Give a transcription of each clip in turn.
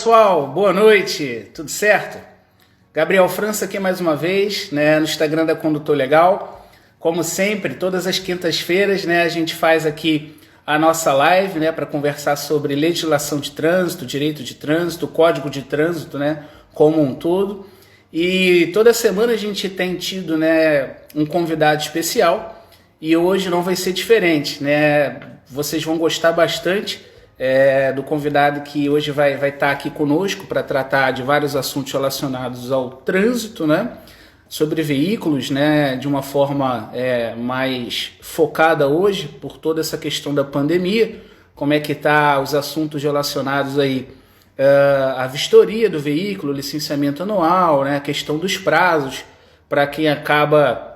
pessoal, boa noite, tudo certo? Gabriel França aqui mais uma vez, né, no Instagram da Condutor Legal. Como sempre, todas as quintas-feiras, né, a gente faz aqui a nossa live, né, para conversar sobre legislação de trânsito, direito de trânsito, código de trânsito, né, como um todo. E toda semana a gente tem tido, né, um convidado especial e hoje não vai ser diferente, né? Vocês vão gostar bastante do convidado que hoje vai estar aqui conosco para tratar de vários assuntos relacionados ao trânsito, né? Sobre veículos, né? De uma forma mais focada hoje por toda essa questão da pandemia, como é que tá os assuntos relacionados aí à vistoria do veículo, licenciamento anual, né? A questão dos prazos para quem acaba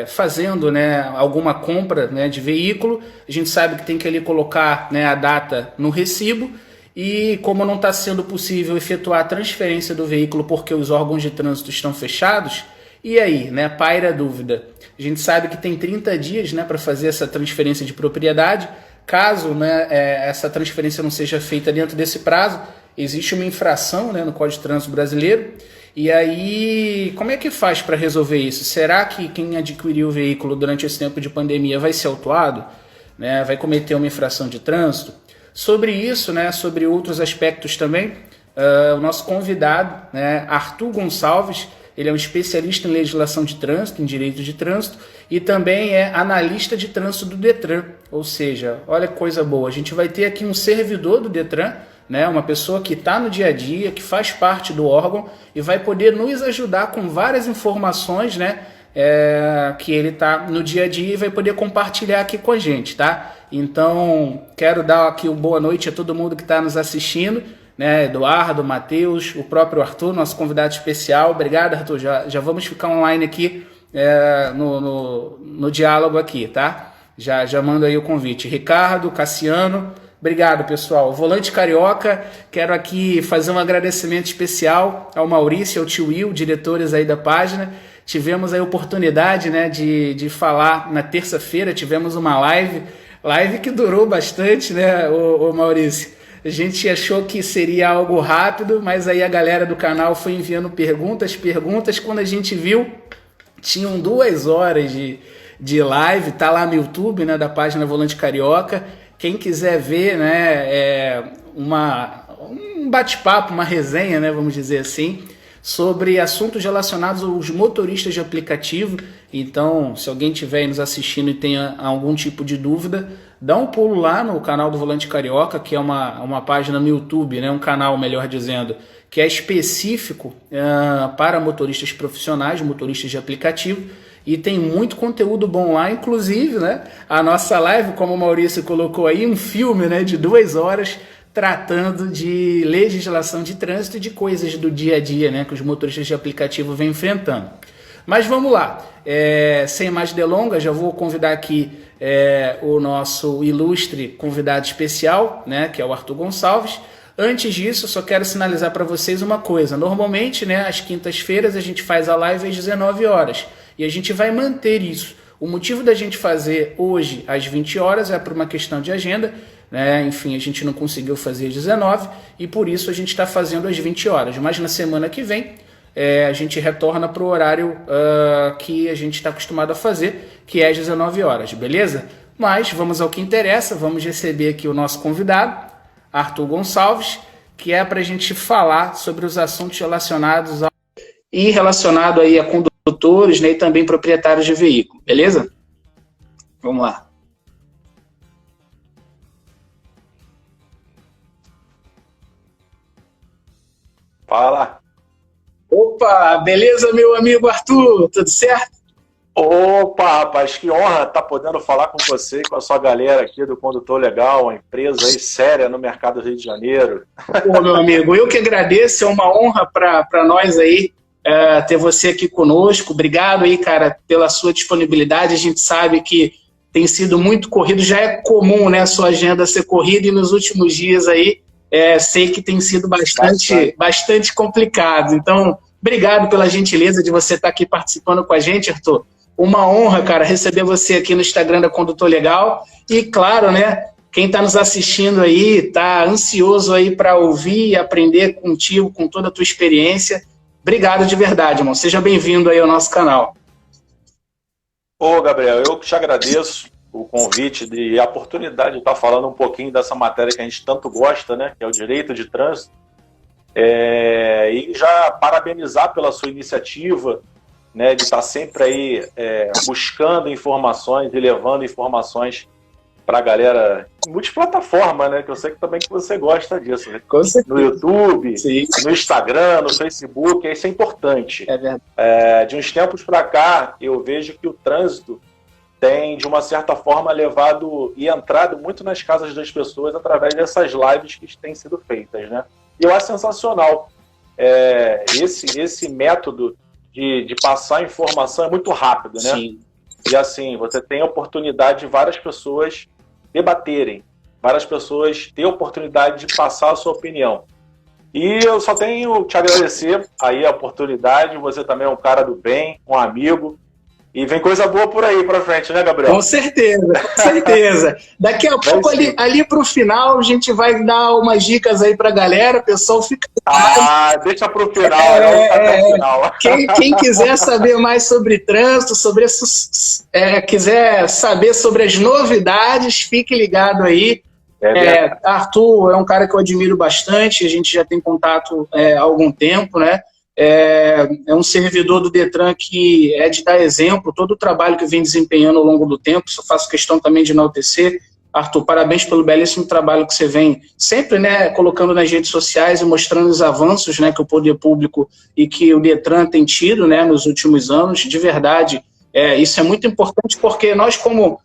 fazendo, né, alguma compra, né, de veículo. A gente sabe que tem que ali colocar, né, a data no recibo e como não está sendo possível efetuar a transferência do veículo porque os órgãos de trânsito estão fechados, e aí, né, paira a dúvida. A gente sabe que tem 30 dias, né, para fazer essa transferência de propriedade. Caso, né, essa transferência não seja feita dentro desse prazo, existe uma infração, né, no Código de Trânsito Brasileiro. E aí, como é que faz para resolver isso? Será que quem adquiriu o veículo durante esse tempo de pandemia vai ser autuado? Né? Vai cometer uma infração de trânsito? Sobre isso, né, sobre outros aspectos também, o nosso convidado, né, Arthur Gonçalves, ele é um especialista em legislação de trânsito, em direito de trânsito, e também é analista de trânsito do Detran. Ou seja, olha que coisa boa, a gente vai ter aqui um servidor do Detran, né, uma pessoa que está no dia a dia, que faz parte do órgão e vai poder nos ajudar com várias informações, né, que ele está no dia a dia e vai poder compartilhar aqui com a gente, tá? Então, quero dar aqui uma boa noite a todo mundo que está nos assistindo, né, Eduardo, Matheus, o próprio Arthur, nosso convidado especial. Obrigado, Arthur, já vamos ficar online aqui no diálogo aqui, tá? Já mando aí o convite. Ricardo, Cassiano, obrigado, pessoal. Volante Carioca, quero aqui fazer um agradecimento especial ao Maurício, ao tio Will, diretores aí da página. Tivemos a oportunidade, né, de falar na terça-feira, tivemos uma live que durou bastante, né, o Maurício? A gente achou que seria algo rápido, mas aí a galera do canal foi enviando perguntas. Quando a gente viu, tinham 2 horas de live, tá lá no YouTube, né, da página Volante Carioca. Quem quiser ver, né, um bate-papo, uma resenha, né, vamos dizer assim, sobre assuntos relacionados aos motoristas de aplicativo. Então, se alguém estiver aí nos assistindo e tenha algum tipo de dúvida, dá um pulo lá no canal do Volante Carioca, que é uma página no YouTube, né, um canal, melhor dizendo, que é específico para motoristas profissionais, motoristas de aplicativo, e tem muito conteúdo bom lá, inclusive, né, a nossa live, como o Maurício colocou aí, um filme, né, de 2 horas, tratando de legislação de trânsito e de coisas do dia a dia, né, que os motoristas de aplicativo vêm enfrentando. Mas vamos lá, sem mais delongas, já vou convidar aqui o nosso ilustre convidado especial, né, que é o Arthur Gonçalves. Antes disso, só quero sinalizar para vocês uma coisa. Normalmente, né, às quintas-feiras a gente faz a live às 19 horas e a gente vai manter isso. O motivo da gente fazer hoje às 20 horas é por uma questão de agenda, né? Enfim, a gente não conseguiu fazer às 19 e por isso a gente está fazendo às 20 horas. Mas na semana que vem a gente retorna para o horário que a gente está acostumado a fazer, que é às 19 horas, beleza? Mas vamos ao que interessa, vamos receber aqui o nosso convidado, Arthur Gonçalves, que é para a gente falar sobre os assuntos relacionados relacionado aí a condutores, né, e também proprietários de veículo, beleza? Vamos lá. Fala. Opa, beleza, meu amigo Arthur? Tudo certo? Opa, rapaz, que honra estar podendo falar com você e com a sua galera aqui do Condutor Legal, uma empresa aí séria no mercado do Rio de Janeiro. Pô, meu amigo, eu que agradeço, é uma honra para nós aí ter você aqui conosco. Obrigado aí, cara, pela sua disponibilidade. A gente sabe que tem sido muito corrido, já é comum, né, a sua agenda ser corrida e nos últimos dias aí sei que tem sido bastante complicado. Então, obrigado pela gentileza de você estar aqui participando com a gente, Arthur. Uma honra, cara, receber você aqui no Instagram da Condutor Legal. E, claro, né, quem está nos assistindo aí está ansioso aí para ouvir e aprender contigo, com toda a tua experiência. Obrigado de verdade, irmão. Seja bem-vindo aí ao nosso canal. Ô, Gabriel, eu que te agradeço o convite e a oportunidade de estar falando um pouquinho dessa matéria que a gente tanto gosta, né, que é o direito de trânsito, e já parabenizar pela sua iniciativa, né, de estar sempre aí buscando informações e levando informações para a galera multiplataforma, né, que eu sei que também que você gosta disso, né? No YouTube, sim, no Instagram, no Facebook, isso é importante. É verdade. De uns tempos para cá, eu vejo que o trânsito tem, de uma certa forma, levado e entrado muito nas casas das pessoas através dessas lives que têm sido feitas, né? E eu acho sensacional. Esse método de passar informação é muito rápido, né? Sim. E assim, você tem a oportunidade de várias pessoas debaterem, várias pessoas ter a oportunidade de passar a sua opinião. E eu só tenho te agradecer aí a oportunidade, você também é um cara do bem, um amigo, e vem coisa boa por aí pra frente, né, Gabriel? Com certeza, com certeza. Daqui a pouco, ali pro final, a gente vai dar umas dicas aí pra galera, o pessoal fica... deixa pro final, até o final. Quem quiser saber mais sobre trânsito, quiser saber sobre as novidades, fique ligado aí. Arthur é um cara que eu admiro bastante, a gente já tem contato há algum tempo, né? É um servidor do Detran que é de dar exemplo, todo o trabalho que vem desempenhando ao longo do tempo, eu faço questão também de enaltecer. Arthur, parabéns pelo belíssimo trabalho que você vem sempre, né, colocando nas redes sociais e mostrando os avanços, né, que o poder público e que o Detran tem tido, né, nos últimos anos. De verdade, isso é muito importante porque nós, como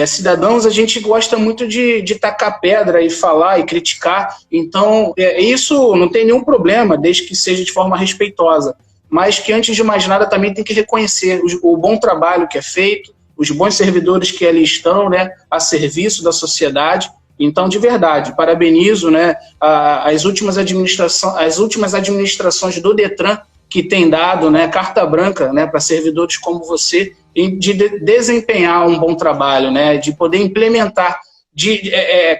cidadãos, a gente gosta muito de tacar pedra e falar e criticar, então isso não tem nenhum problema, desde que seja de forma respeitosa, mas que antes de mais nada também tem que reconhecer o bom trabalho que é feito, os bons servidores que ali estão, né, a serviço da sociedade. Então, de verdade, parabenizo, né, as últimas administrações do Detran, que tem dado, né, carta branca, né, para servidores como você, de desempenhar um bom trabalho, né, de poder implementar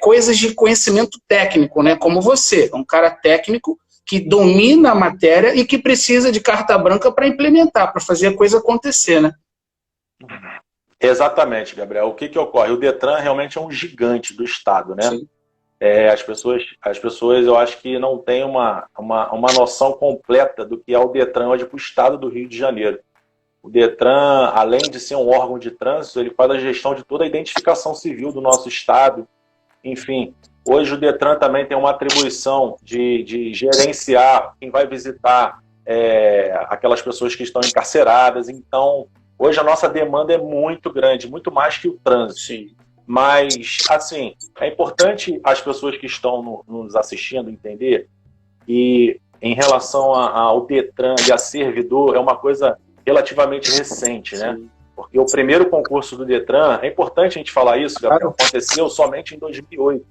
coisas de conhecimento técnico, né, como você, um cara técnico que domina a matéria e que precisa de carta branca para implementar, para fazer a coisa acontecer, né? Exatamente, Gabriel. O que ocorre? O Detran realmente é um gigante do Estado, né? Sim. As pessoas, eu acho que não têm uma noção completa do que é o Detran hoje para o Estado do Rio de Janeiro. O Detran, além de ser um órgão de trânsito, ele faz a gestão de toda a identificação civil do nosso Estado. Enfim, hoje o Detran também tem uma atribuição de gerenciar quem vai visitar aquelas pessoas que estão encarceradas. Então, hoje a nossa demanda é muito grande, muito mais que o trânsito. Sim. Mas, assim, é importante as pessoas que estão nos assistindo entender que, em relação ao Detran e a servidor, é uma coisa relativamente recente, né? Porque o primeiro concurso do Detran, é importante a gente falar isso, Gabriel, aconteceu somente em 2008.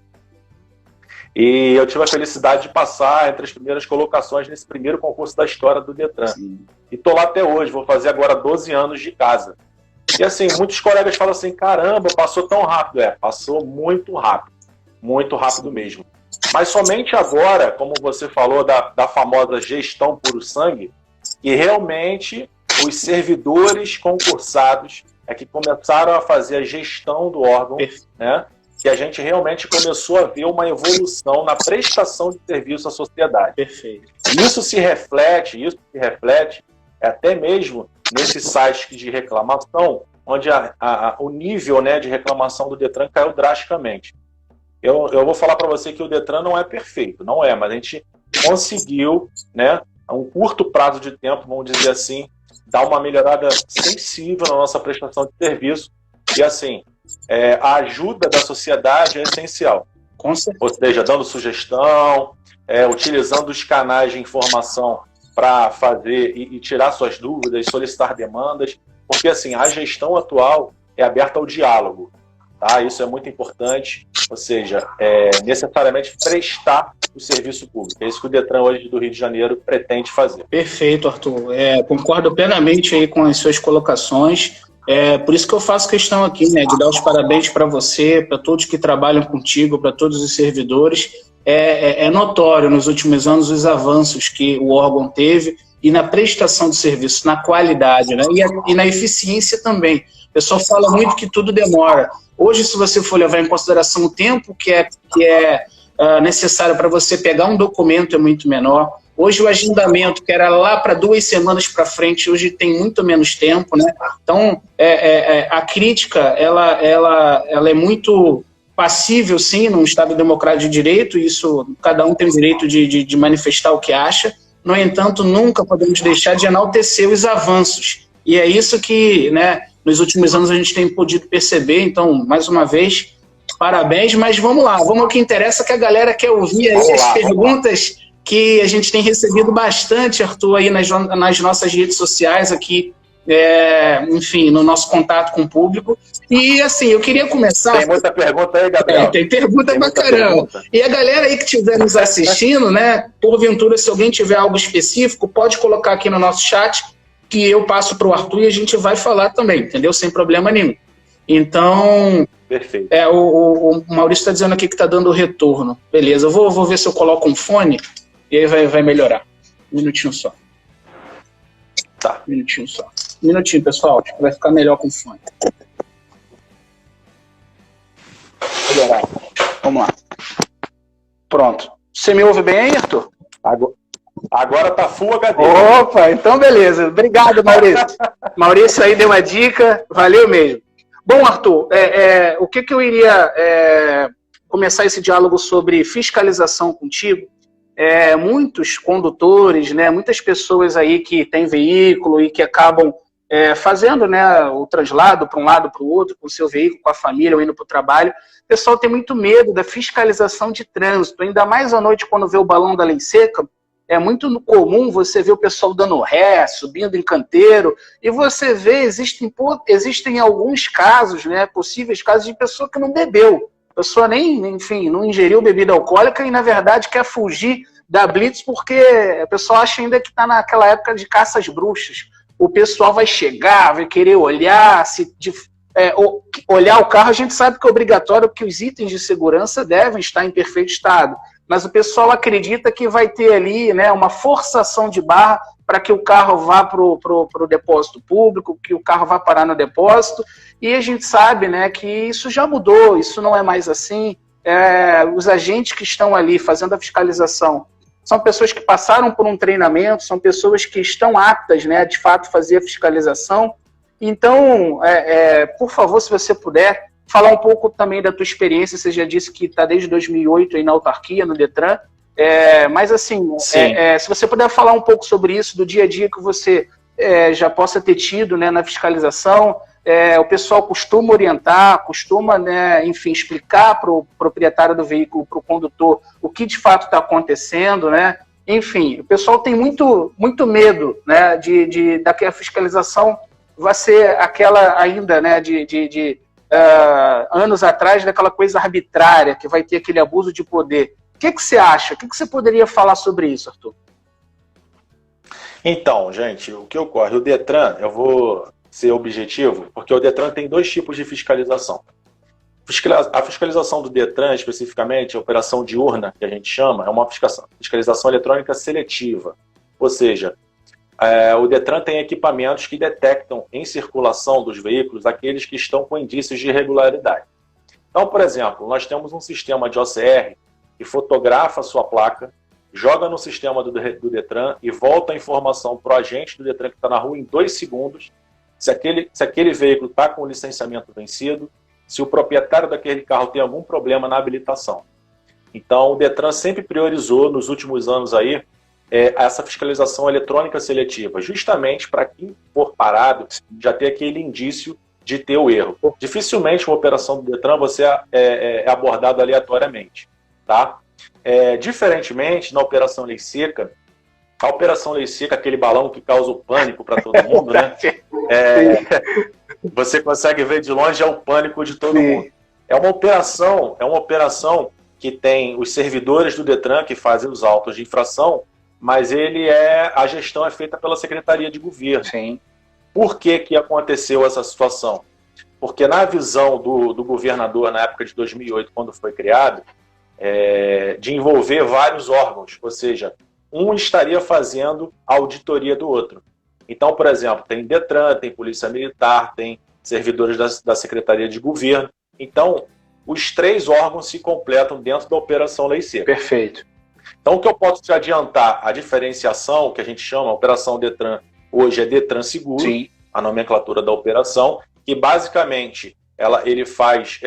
E eu tive a felicidade de passar entre as primeiras colocações nesse primeiro concurso da história do Detran. Sim. E tô lá até hoje, vou fazer agora 12 anos de casa. E assim, muitos colegas falam assim, caramba, passou tão rápido. Passou muito rápido mesmo. Mas somente agora, como você falou da famosa gestão puro sangue, que realmente os servidores concursados que começaram a fazer a gestão do órgão, né? Que a gente realmente começou a ver uma evolução na prestação de serviço à sociedade. Perfeito. Isso se reflete até mesmo nesses sites de reclamação, onde o nível, né, de reclamação do Detran caiu drasticamente. Eu vou falar para você que o Detran não é perfeito, não é, mas a gente conseguiu, né, a um curto prazo de tempo, vamos dizer assim, dar uma melhorada sensível na nossa prestação de serviço. E assim, a ajuda da sociedade é essencial. Ou seja, dando sugestão, utilizando os canais de informação para fazer e tirar suas dúvidas, solicitar demandas, porque assim, a gestão atual é aberta ao diálogo, tá? Isso é muito importante, ou seja, necessariamente prestar o serviço público. É isso que o Detran hoje do Rio de Janeiro pretende fazer. Perfeito, Arthur. Concordo plenamente aí com as suas colocações. Por isso que eu faço questão aqui, né, de dar os parabéns para você, para todos que trabalham contigo, para todos os servidores. É notório nos últimos anos os avanços que o órgão teve e na prestação de serviço, na qualidade, né, e na eficiência também. O pessoal fala muito que tudo demora. Hoje, se você for levar em consideração o tempo que é necessário para você pegar um documento, é muito menor. Hoje o agendamento, que era lá para 2 semanas para frente, hoje tem muito menos tempo, né? Então, a crítica, ela é muito passível, sim, num Estado democrático de direito, isso, cada um tem o direito de manifestar o que acha. No entanto, nunca podemos deixar de enaltecer os avanços. E é isso que, né, nos últimos anos a gente tem podido perceber. Então, mais uma vez, parabéns, mas vamos lá, vamos ao que interessa, que a galera quer ouvir aí as perguntas que a gente tem recebido bastante, Arthur, aí nas nossas redes sociais aqui, enfim, no nosso contato com o público. E, assim, eu queria começar... Tem muita pergunta aí, Gabriel. Tem pergunta pra caramba. E a galera aí que estiver nos assistindo, né, porventura, se alguém tiver algo específico, pode colocar aqui no nosso chat, que eu passo para o Arthur e a gente vai falar também, entendeu? Sem problema nenhum. Então... Perfeito. O Maurício está dizendo aqui que está dando retorno. Beleza, eu vou ver se eu coloco um fone e aí vai melhorar. Um minutinho só. Tá. Um minutinho só. Um minutinho, pessoal. Acho que vai ficar melhor com o fone. Melhorar. Vamos lá. Pronto. Você me ouve bem aí, Arthur? Agora tá Full HD. Opa, então beleza. Obrigado, Maurício. Maurício aí deu uma dica. Valeu mesmo. Bom, Arthur, o que eu iria começar esse diálogo sobre fiscalização contigo? Muitos condutores, né, muitas pessoas aí que têm veículo e que acabam fazendo, né, o traslado para um lado para o outro, com o seu veículo, com a família, ou indo para o trabalho, o pessoal tem muito medo da fiscalização de trânsito, ainda mais à noite quando vê o balão da lei seca. É muito comum você ver o pessoal dando ré, subindo em canteiro, e você vê, existem alguns casos, né, possíveis casos de pessoa que não bebeu. A pessoa enfim, não ingeriu bebida alcoólica e, na verdade, quer fugir da blitz porque o pessoal acha ainda que está naquela época de caça às bruxas. O pessoal vai chegar, vai querer olhar, olhar o carro. A gente sabe que é obrigatório que os itens de segurança devem estar em perfeito estado, mas o pessoal acredita que vai ter ali, né, uma forçação de barra para que o carro vá para o depósito público, que o carro vá parar no depósito, e a gente sabe, né, que isso já mudou, isso não é mais assim. Os agentes que estão ali fazendo a fiscalização são pessoas que passaram por um treinamento, são pessoas que estão aptas, né, de fato, fazer a fiscalização. Então, por favor, se você puder, falar um pouco também da tua experiência. Você já disse que está desde 2008 aí na autarquia, no Detran, mas assim, se você puder falar um pouco sobre isso, do dia a dia que você já possa ter tido, né, na fiscalização. O pessoal costuma orientar, costuma, né, enfim, explicar para o proprietário do veículo, para o condutor, o que de fato está acontecendo, né? Enfim, o pessoal tem muito medo, né, daquela fiscalização vai ser aquela ainda, né, anos atrás, daquela coisa arbitrária, que vai ter aquele abuso de poder. O que você acha? O que você poderia falar sobre isso, Arthur? Então, gente, o que ocorre? O Detran, eu vou ser objetivo, porque o Detran tem 2 tipos de fiscalização. A fiscalização do Detran, especificamente, a operação diurna, que a gente chama, é uma fiscalização eletrônica seletiva. Ou seja, o Detran tem equipamentos que detectam em circulação dos veículos aqueles que estão com indícios de irregularidade. Então, por exemplo, nós temos um sistema de OCR que fotografa a sua placa, joga no sistema do Detran e volta a informação para o agente do Detran que está na rua em 2 segundos, se aquele veículo está com o licenciamento vencido, se o proprietário daquele carro tem algum problema na habilitação. Então, o Detran sempre priorizou, nos últimos anos aí, essa fiscalização eletrônica seletiva, justamente para quem for parado já ter aquele indício de ter o erro. Dificilmente uma operação do Detran você é abordado aleatoriamente. Tá? Diferentemente, na Operação Lei Seca, a Operação Lei Seca, aquele balão que causa o pânico para todo mundo, né? Você consegue ver de longe o pânico de todo mundo. É uma operação que tem os servidores do Detran que fazem os autos de infração, mas a gestão é feita pela Secretaria de Governo. Sim. Por que aconteceu essa situação? Porque na visão do governador, na época de 2008, quando foi criado, de envolver vários órgãos, ou seja, um estaria fazendo a auditoria do outro. Então, por exemplo, tem Detran, tem Polícia Militar, tem servidores da Secretaria de Governo. Então, os 3 órgãos se completam dentro da Operação Lei Seca. Perfeito. Então, o que eu posso te adiantar, a diferenciação, que a gente chama, a Operação Detran, hoje é Detran Seguro, sim, a nomenclatura da operação, que basicamente ele faz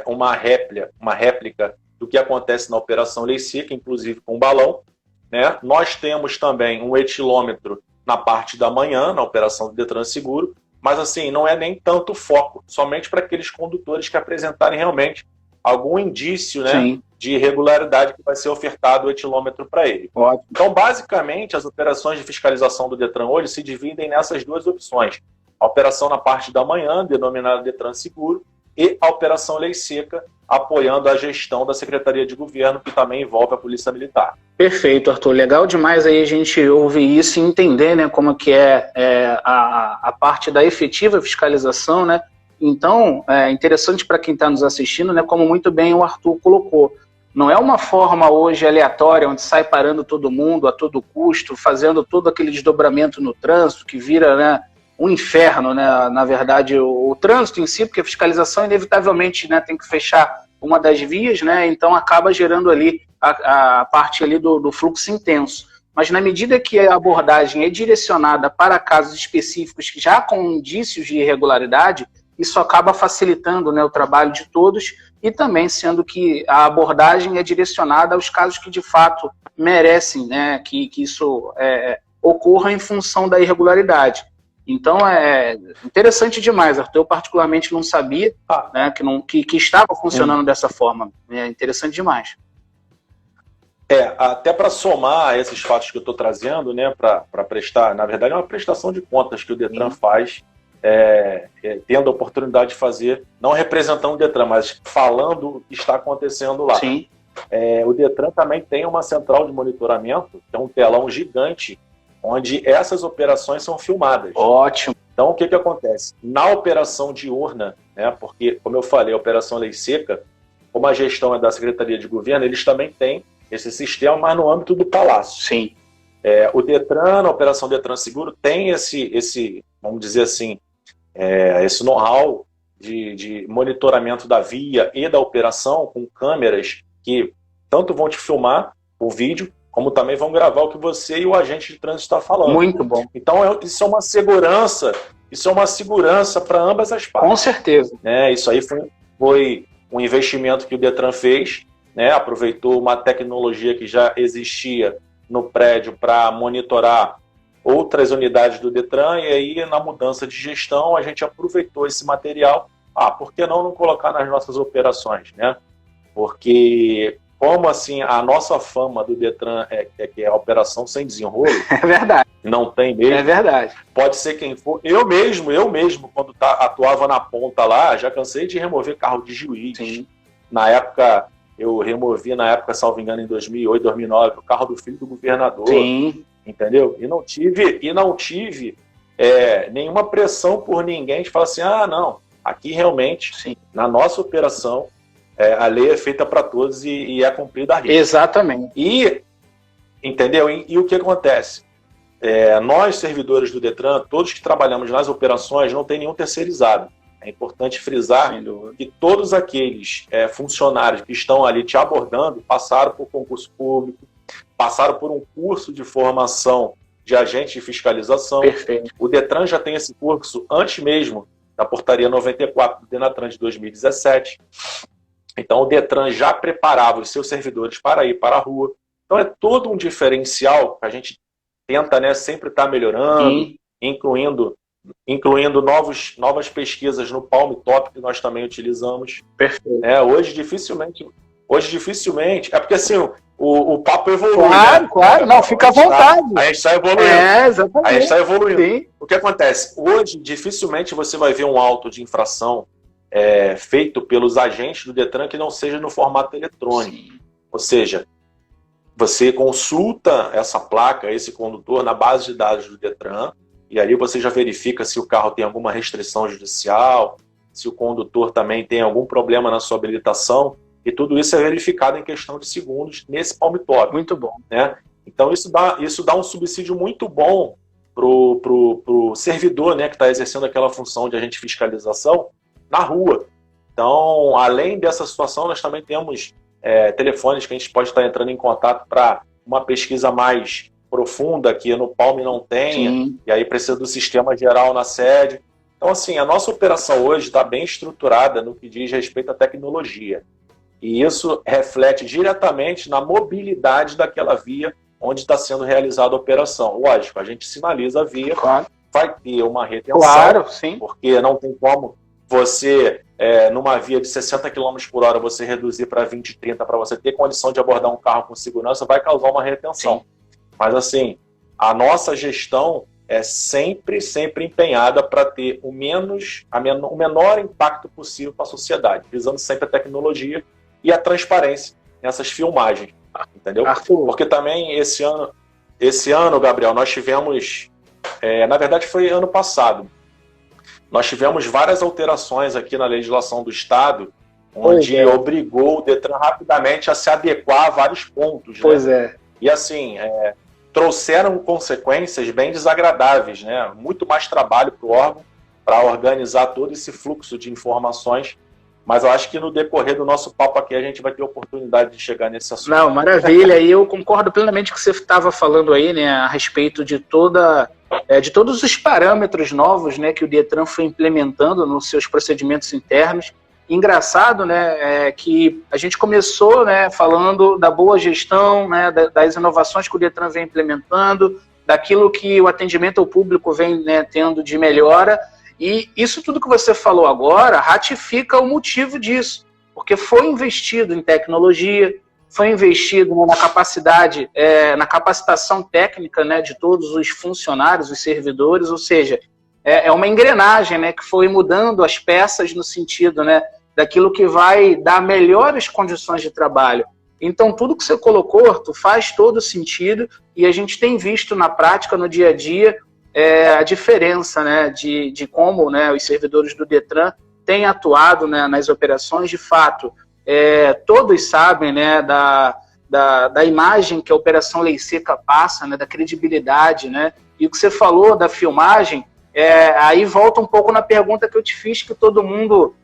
uma réplica do que acontece na Operação Lei Seca, inclusive com balão, né? Nós temos também um etilômetro na parte da manhã, na Operação do Detran Seguro, mas assim, não é nem tanto foco, somente para aqueles condutores que apresentarem realmente algum indício, né, de irregularidade que vai ser ofertado o etilômetro para ele. Ótimo. Então, basicamente, as operações de fiscalização do Detran hoje se dividem nessas 2 opções. A operação na parte da manhã, denominada Detran Seguro, e a Operação Lei Seca, apoiando a gestão da Secretaria de Governo, que também envolve a Polícia Militar. Perfeito, Arthur. Legal demais aí a gente ouvir isso e entender, né, como que a parte da efetiva fiscalização, né? Então, é interessante para quem está nos assistindo, né, como muito bem o Arthur colocou. Não é uma forma hoje aleatória, onde sai parando todo mundo a todo custo, fazendo todo aquele desdobramento no trânsito, que vira, né, um inferno, né, na verdade, o trânsito em si, porque a fiscalização inevitavelmente, né, tem que fechar uma das vias, né, então acaba gerando ali a parte ali do fluxo intenso. Mas na medida que a abordagem é direcionada para casos específicos já com indícios de irregularidade, isso acaba facilitando, né, o trabalho de todos e também sendo que a abordagem é direcionada aos casos que de fato merecem, né, que isso ocorra em função da irregularidade. Então é interessante demais, Arthur. Eu particularmente não sabia, né, que estava funcionando dessa forma. É interessante demais. Até para somar esses fatos que eu estou trazendo, né, para prestar, na verdade é uma prestação de contas que o Detran faz, tendo a oportunidade de fazer, não representando o Detran, mas falando o que está acontecendo lá. Sim. O Detran também tem uma central de monitoramento, que é um telão gigante, onde essas operações são filmadas. Ótimo. Então, o que acontece? Na operação diurna, né, porque, como eu falei, a Operação Lei Seca, como a gestão é da Secretaria de Governo, eles também têm esse sistema, mas no âmbito do Palácio. Sim. O Detran, na Operação Detran Seguro, tem esse vamos dizer assim, esse know-how de monitoramento da via e da operação, com câmeras que tanto vão te filmar o vídeo, como também vão gravar o que você e o agente de trânsito está falando. Muito bom. Então, isso é uma segurança para ambas as partes. Com certeza. Isso aí foi um investimento que o Detran fez, né? Aproveitou uma tecnologia que já existia no prédio para monitorar outras unidades do Detran, e aí, na mudança de gestão, a gente aproveitou esse material. Por que não colocar nas nossas operações, né? Porque como assim a nossa fama do Detran que é a operação sem desenrolo, é verdade, não tem mesmo. É verdade. Pode ser quem for. Eu mesmo quando atuava na ponta lá, já cansei de remover carro de juiz. Sim. Na época, eu removi, salvo engano, em 2008, 2009, o carro do filho do governador. Sim. Entendeu? E não tive nenhuma pressão por ninguém de falar assim, não, aqui realmente, sim, na nossa operação, a lei é feita para todos e é cumprida a risca. Exatamente. Entendeu? E o que acontece? Nós, servidores do Detran, todos que trabalhamos nas operações, não tem nenhum terceirizado. É importante frisar que todos aqueles funcionários que estão ali te abordando passaram por concurso público, passaram por um curso de formação de agente de fiscalização. Perfeito. O Detran já tem esse curso antes mesmo da portaria 94 do Denatran de 2017. Então o Detran já preparava os seus servidores para ir para a rua. Então é todo um diferencial que a gente tenta, né, sempre estar melhorando, incluindo novas pesquisas no Palm Top, que nós também utilizamos. Perfeito. Hoje dificilmente, é porque assim, o papo evolui. Claro, não, fica à vontade. A gente está evoluindo. Exatamente. A gente está evoluindo. Sim. O que acontece? Hoje, dificilmente você vai ver um auto de infração feito pelos agentes do Detran que não seja no formato eletrônico. Sim. Ou seja, você consulta essa placa, esse condutor, na base de dados do Detran, e ali você já verifica se o carro tem alguma restrição judicial, se o condutor também tem algum problema na sua habilitação, e tudo isso é verificado em questão de segundos nesse Palm Top. Muito bom. Né? Então isso dá um subsídio muito bom pro servidor, né, que está exercendo aquela função de agente de fiscalização na rua. Então, além dessa situação, nós também temos telefones que a gente pode estar entrando em contato para uma pesquisa mais profunda, que no Palm não tenha, Sim. E aí precisa do sistema geral na sede. Então, assim, a nossa operação hoje está bem estruturada no que diz respeito à tecnologia. E isso reflete diretamente na mobilidade daquela via onde está sendo realizada a operação. Lógico, a gente sinaliza a via, Claro. vai ter uma retenção, Claro, sim. porque não tem como você, numa via de 60 km por hora, você reduzir para 20, 30, para você ter condição de abordar um carro com segurança, vai causar uma retenção. Sim. Mas, assim, a nossa gestão é sempre empenhada para ter o menor impacto possível para a sociedade, visando sempre a tecnologia e a transparência nessas filmagens, entendeu? Arthur. Porque também esse ano, Gabriel, nós tivemos, na verdade foi ano passado, nós tivemos várias alterações aqui na legislação do Estado, onde obrigou o Detran rapidamente a se adequar a vários pontos. Pois né? E assim, trouxeram consequências bem desagradáveis, né? Muito mais trabalho para o órgão para organizar todo esse fluxo de informações. Mas eu acho que no decorrer do nosso papo aqui a gente vai ter oportunidade de chegar nesse assunto. Não, maravilha. E eu concordo plenamente com o que você estava falando aí, né, a respeito de todos os parâmetros novos, né, que o Detran foi implementando nos seus procedimentos internos. Engraçado, né, que a gente começou, né, falando da boa gestão, né, das inovações que o Detran vem implementando, daquilo que o atendimento ao público vem, né, tendo de melhora. E isso tudo que você falou agora ratifica o motivo disso, porque foi investido em tecnologia, foi investido na capacidade, na capacitação técnica, né, de todos os funcionários, os servidores, ou seja, é uma engrenagem, né, que foi mudando as peças no sentido, né, daquilo que vai dar melhores condições de trabalho. Então, tudo que você colocou, Arthur, faz todo sentido e a gente tem visto na prática, no dia a dia, a diferença, né, de como, né, os servidores do Detran têm atuado, né, nas operações. De fato, todos sabem, né, da imagem que a Operação Lei Seca passa, né, da credibilidade, né, e o que você falou da filmagem, aí volta um pouco na pergunta que eu te fiz, que todo mundo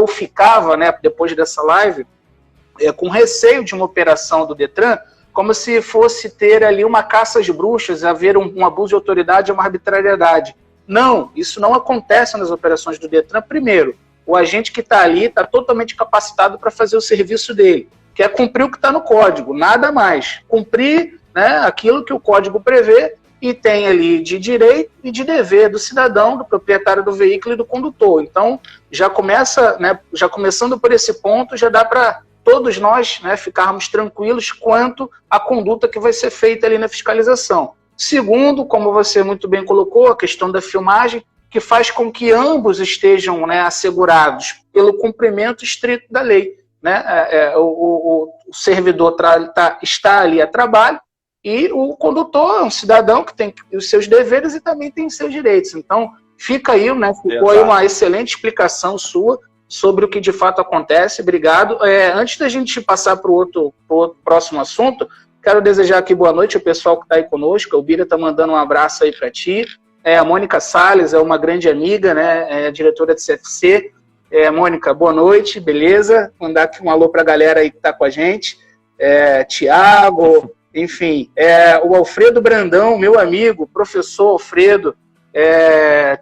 ficava, né, depois dessa live, com receio de uma operação do Detran, como se fosse ter ali uma caça às bruxas, haver um abuso de autoridade, uma arbitrariedade. Não, isso não acontece nas operações do Detran. Primeiro, o agente que está ali está totalmente capacitado para fazer o serviço dele, que é cumprir o que está no código, nada mais. Cumprir, né, aquilo que o código prevê e tem ali de direito e de dever do cidadão, do proprietário do veículo e do condutor. Então, já começando por esse ponto, já dá para todos nós, né, ficarmos tranquilos quanto à conduta que vai ser feita ali na fiscalização. Segundo, como você muito bem colocou, a questão da filmagem, que faz com que ambos estejam, né, assegurados pelo cumprimento estrito da lei. Né? O servidor está ali a trabalho e o condutor é um cidadão que tem os seus deveres e também tem os seus direitos. Então, fica aí, né, ficou aí uma excelente explicação sua sobre o que de fato acontece. Obrigado. Antes da gente passar para o próximo assunto, quero desejar aqui boa noite ao pessoal que está aí conosco. A Bira está mandando um abraço aí para ti. A Mônica Salles é uma grande amiga, né, diretora de CFC. Mônica, boa noite, beleza? Mandar aqui um alô para a galera aí que está com a gente. Tiago, enfim. O Alfredo Brandão, meu amigo, professor Alfredo.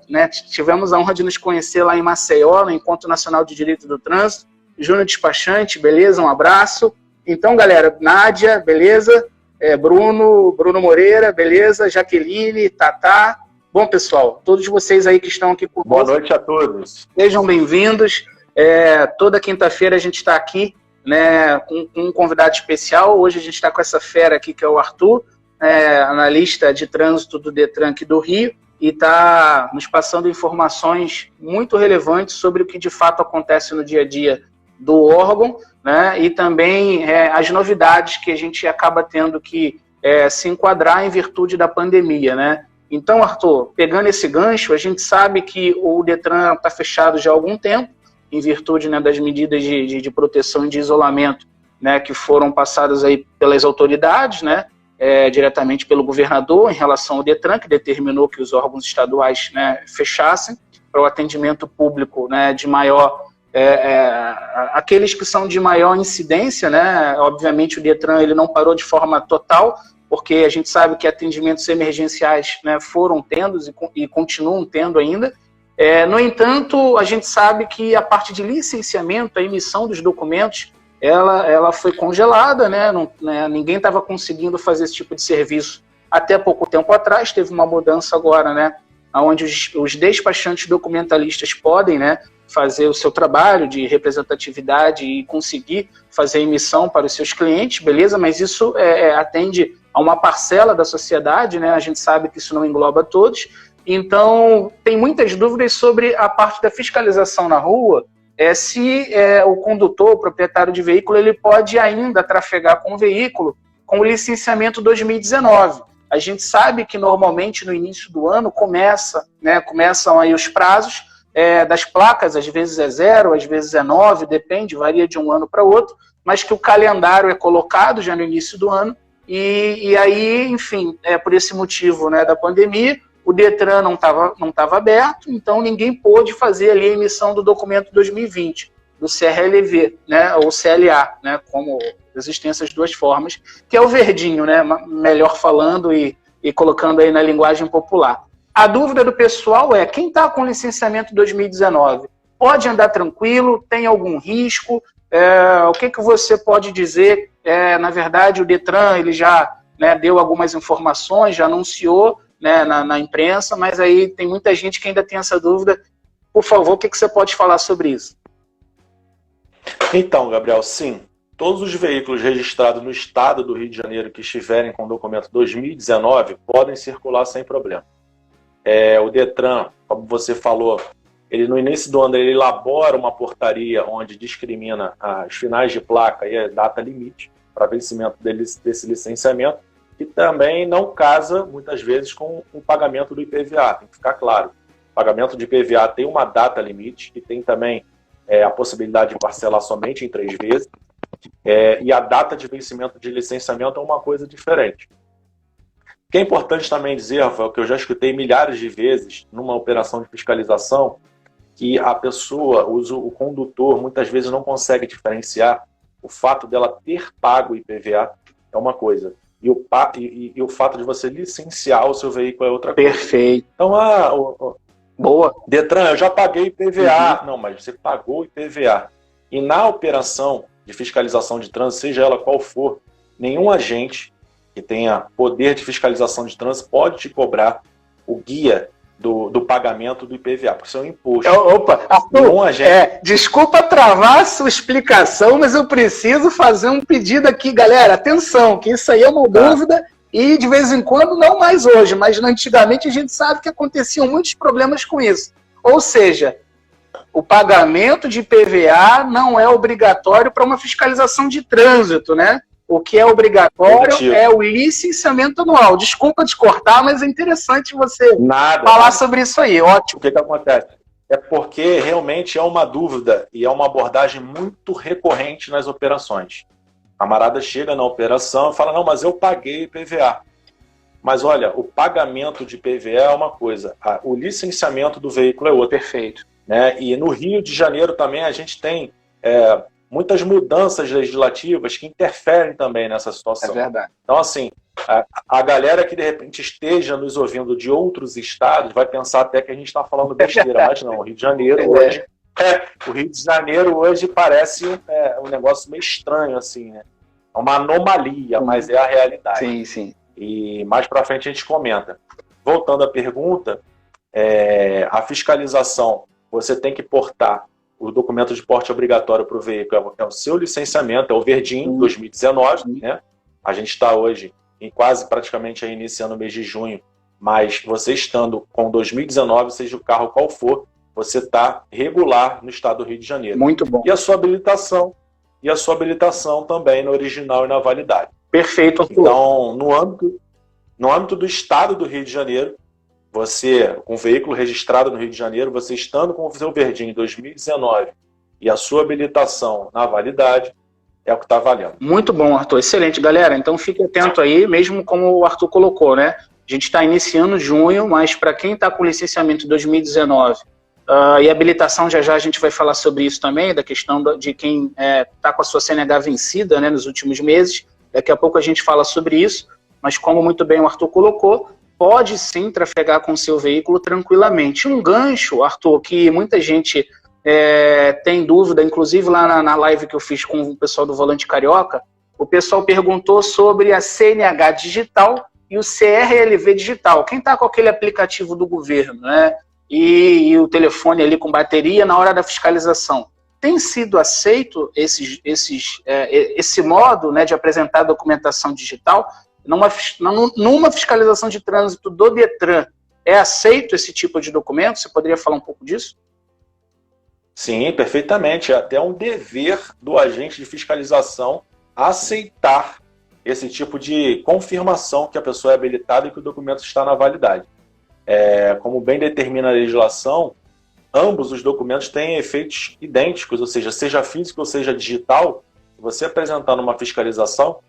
Né, tivemos a honra de nos conhecer lá em Maceió, no Encontro Nacional de Direito do Trânsito. Júnior Despachante, beleza? Um abraço. Então, galera, Nádia, beleza? Bruno Moreira, beleza? Jaqueline, Tatá. Bom, pessoal, todos vocês aí que estão aqui conosco. Boa noite a todos. Sejam bem-vindos. Toda quinta-feira a gente está aqui, né, com um convidado especial. Hoje a gente está com essa fera aqui, que é o Arthur, analista de trânsito do Detran aqui do Rio, e está nos passando informações muito relevantes sobre o que de fato acontece no dia a dia do órgão, né, e também as novidades que a gente acaba tendo que se enquadrar em virtude da pandemia, né. Então, Arthur, pegando esse gancho, a gente sabe que o Detran está fechado já há algum tempo, em virtude, né, das medidas de proteção e de isolamento, né, que foram passadas aí pelas autoridades, né, diretamente pelo governador em relação ao Detran, que determinou que os órgãos estaduais, né, fechassem para o atendimento público, né, de maior... aqueles que são de maior incidência, né, obviamente o Detran ele não parou de forma total, porque a gente sabe que atendimentos emergenciais, né, foram tendo e continuam tendo ainda. No entanto, a gente sabe que a parte de licenciamento, a emissão dos documentos, ela foi congelada, né, ninguém estava conseguindo fazer esse tipo de serviço até pouco tempo atrás. Teve uma mudança agora, né, onde os despachantes documentalistas podem, né, fazer o seu trabalho de representatividade e conseguir fazer a emissão para os seus clientes, beleza? Mas isso atende a uma parcela da sociedade, né? A gente sabe que isso não engloba todos. Então, tem muitas dúvidas sobre a parte da fiscalização na rua, se o condutor, o proprietário de veículo, ele pode ainda trafegar com o veículo com o licenciamento 2019. A gente sabe que normalmente no início do ano começam aí os prazos das placas, às vezes é 0, às vezes é 9, depende, varia de um ano para outro, mas que o calendário é colocado já no início do ano, e aí, enfim, por esse motivo, né, da pandemia, o Detran não estava aberto, então ninguém pôde fazer ali a emissão do documento 2020, do CRLV, né, ou CLA, né, como existem essas duas formas, que é o verdinho, né, melhor falando e colocando aí na linguagem popular. A dúvida do pessoal é, quem está com licenciamento 2019, pode andar tranquilo, tem algum risco? O que você pode dizer? Na verdade, o Detran ele já, né, deu algumas informações, já anunciou, né, na imprensa, mas aí tem muita gente que ainda tem essa dúvida. Por favor, o que você pode falar sobre isso? Então, Gabriel, sim. Todos os veículos registrados no estado do Rio de Janeiro que estiverem com o documento 2019 podem circular sem problema. O Detran, como você falou, ele no início do ano ele elabora uma portaria onde discrimina as finais de placa e a data limite para vencimento desse licenciamento, que também não casa, muitas vezes, com o pagamento do IPVA. Tem que ficar claro. O pagamento de IPVA tem uma data limite e tem também a possibilidade de parcelar somente em 3 vezes. E a data de vencimento de licenciamento é uma coisa diferente. O que é importante também dizer, Rafael, que eu já escutei milhares de vezes numa operação de fiscalização, que a pessoa, o condutor, muitas vezes não consegue diferenciar o fato dela ter pago o IPVA é uma coisa, e o fato de você licenciar o seu veículo é outra coisa. Perfeito. Então, boa. Detran, eu já paguei IPVA. Uhum. Não, mas você pagou o IPVA. E na operação de fiscalização de trânsito, seja ela qual for, nenhum agente que tenha poder de fiscalização de trânsito pode te cobrar o guia do pagamento do IPVA, porque isso é um imposto. Opa, Arthur, desculpa travar a sua explicação, mas eu preciso fazer um pedido aqui, galera. Atenção, que isso aí é uma dúvida e de vez em quando, não mais hoje, mas antigamente a gente sabe que aconteciam muitos problemas com isso. Ou seja, o pagamento de IPVA não é obrigatório para uma fiscalização de trânsito, né? O que é obrigatório é o licenciamento anual. Desculpa te cortar, mas é interessante você falar sobre isso aí. Ótimo. O que acontece? É porque realmente é uma dúvida e é uma abordagem muito recorrente nas operações. A camarada chega na operação e fala, não, mas eu paguei IPVA. Mas olha, o pagamento de IPVA é uma coisa, o licenciamento do veículo é outra. Perfeito. Né? E no Rio de Janeiro também a gente tem muitas mudanças legislativas que interferem também nessa situação. É verdade. Então, assim, a galera que de repente esteja nos ouvindo de outros estados vai pensar até que a gente está falando besteira, mas não, o Rio de Janeiro hoje... o Rio de Janeiro hoje parece um negócio meio estranho, assim, né? É uma anomalia, mas é a realidade. Sim, sim. E mais para frente a gente comenta. Voltando à pergunta, a fiscalização, você tem que portar o documento de porte obrigatório para o veículo, é o seu licenciamento, é o verdinho, 2019, né? A gente está hoje quase praticamente aí iniciando o mês de junho, mas você estando com 2019, seja o carro qual for, você está regular no estado do Rio de Janeiro. Muito bom. E a sua habilitação também no original e na validade. Perfeito, Arthur. Então, no âmbito do estado do Rio de Janeiro, você, com o veículo registrado no Rio de Janeiro, você estando com o seu verdinho em 2019 e a sua habilitação na validade, é o que está valendo. Muito bom, Arthur. Excelente, galera. Então fique atento aí, mesmo como o Arthur colocou, né? A gente está iniciando junho, mas para quem está com licenciamento em 2019 e habilitação, já já a gente vai falar sobre isso também, da questão de quem está com a sua CNH vencida, né, nos últimos meses. Daqui a pouco a gente fala sobre isso, mas como muito bem o Arthur colocou, pode sim trafegar com o seu veículo tranquilamente. Um gancho, Arthur, que muita gente tem dúvida, inclusive lá na live que eu fiz com o pessoal do Volante Carioca, o pessoal perguntou sobre a CNH digital e o CRLV digital. Quem está com aquele aplicativo do governo, né? E o telefone ali com bateria na hora da fiscalização. Tem sido aceito esse modo, né, de apresentar a documentação digital? Numa fiscalização de trânsito do Detran, é aceito esse tipo de documento? Você poderia falar um pouco disso? Sim, perfeitamente. É até um dever do agente de fiscalização aceitar esse tipo de confirmação que a pessoa é habilitada e que o documento está na validade. Como bem determina a legislação, ambos os documentos têm efeitos idênticos, ou seja físico ou seja digital, se você apresentar numa fiscalização,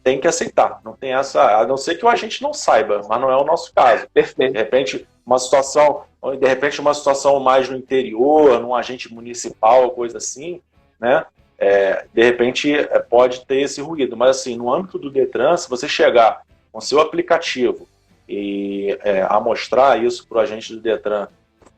tem que aceitar. Não tem essa, a não ser que o agente não saiba, mas não é o nosso caso. Perfeito. De repente, uma situação mais no interior, num agente municipal, coisa assim, né? De repente pode ter esse ruído. Mas assim, no âmbito do Detran, se você chegar com seu aplicativo e amostrar isso para o agente do Detran,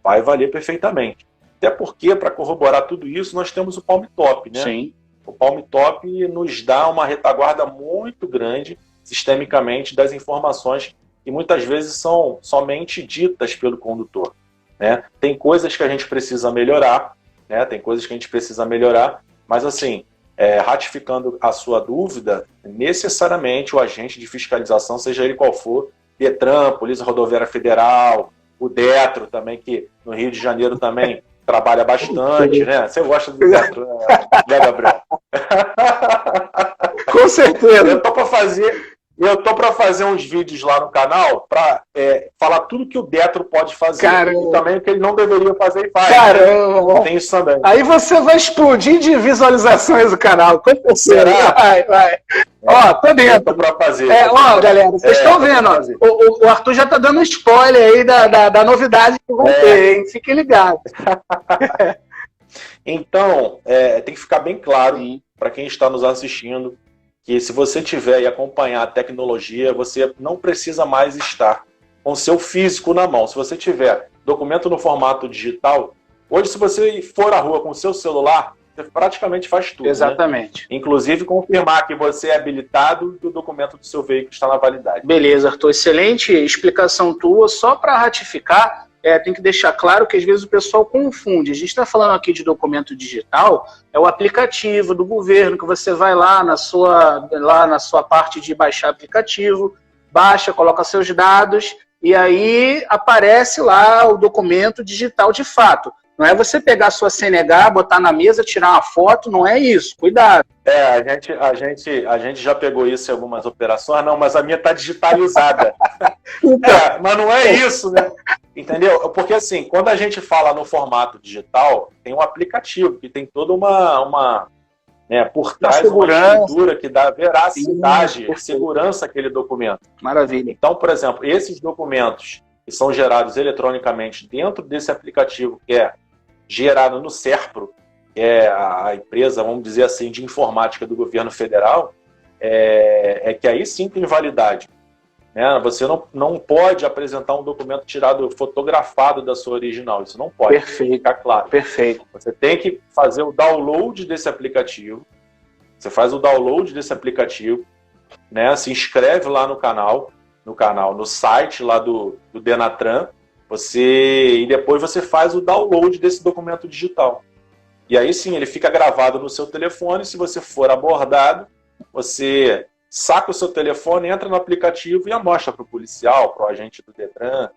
vai valer perfeitamente. Até porque, para corroborar tudo isso, nós temos o Palm Top, né? Sim. O Palm Top nos dá uma retaguarda muito grande, sistemicamente, das informações que muitas vezes são somente ditas pelo condutor, né? Tem coisas que a gente precisa melhorar, né? Mas assim, ratificando a sua dúvida, necessariamente o agente de fiscalização, seja ele qual for, Detran, Polícia Rodoviária Federal, o Detro também, que no Rio de Janeiro também trabalha bastante, né? Você gosta do Detro, né, Gabriel? Com certeza. Eu tô para fazer uns vídeos lá no canal para falar tudo que o Detro pode fazer. Caramba. E também o que ele não deveria fazer e faz. Caramba. Né? Tem isso também. Aí você vai explodir de visualizações do canal. Com certeza. Vai. Ó, tô dentro. Tô pra fazer. Galera, vocês estão vendo, ó, o Arthur já tá dando spoiler aí da novidade que vai ter, hein? Fiquem ligados. Então, tem que ficar bem claro para quem está nos assistindo que se você tiver e acompanhar a tecnologia, você não precisa mais estar com o seu físico na mão. Se você tiver documento no formato digital, hoje se você for à rua com o seu celular, você praticamente faz tudo. Exatamente. Né? Inclusive confirmar que você é habilitado e o documento do seu veículo está na validade. Beleza, Arthur. Excelente explicação tua. Só para ratificar, tem que deixar claro que às vezes o pessoal confunde. A gente está falando aqui de documento digital, é o aplicativo do governo, que você vai lá na sua parte de baixar aplicativo, baixa, coloca seus dados, e aí aparece lá o documento digital de fato. Não é você pegar a sua CNH, botar na mesa, tirar uma foto, não é isso. Cuidado. A gente já pegou isso em algumas operações, não, mas a minha está digitalizada. Mas não é isso, né? Entendeu? Porque assim, quando a gente fala no formato digital, tem um aplicativo que tem toda uma por trás uma estrutura que dá veracidade, segurança àquele documento. Maravilha. Então, por exemplo, esses documentos que são gerados eletronicamente dentro desse aplicativo que é gerado no SERPRO, que é a empresa, vamos dizer assim, de informática do governo federal, que aí sim tem validade. Né? Você não pode apresentar um documento fotografado da sua original, isso não pode. Perfeito. Ficar claro. Perfeito. Você tem que fazer o download desse aplicativo, você faz o download desse aplicativo, né? Se inscreve lá no site lá do Denatran, e depois você faz o download desse documento digital. E aí sim, ele fica gravado no seu telefone. Se você for abordado, você saca o seu telefone, entra no aplicativo e mostra para o policial, para o agente do Detran,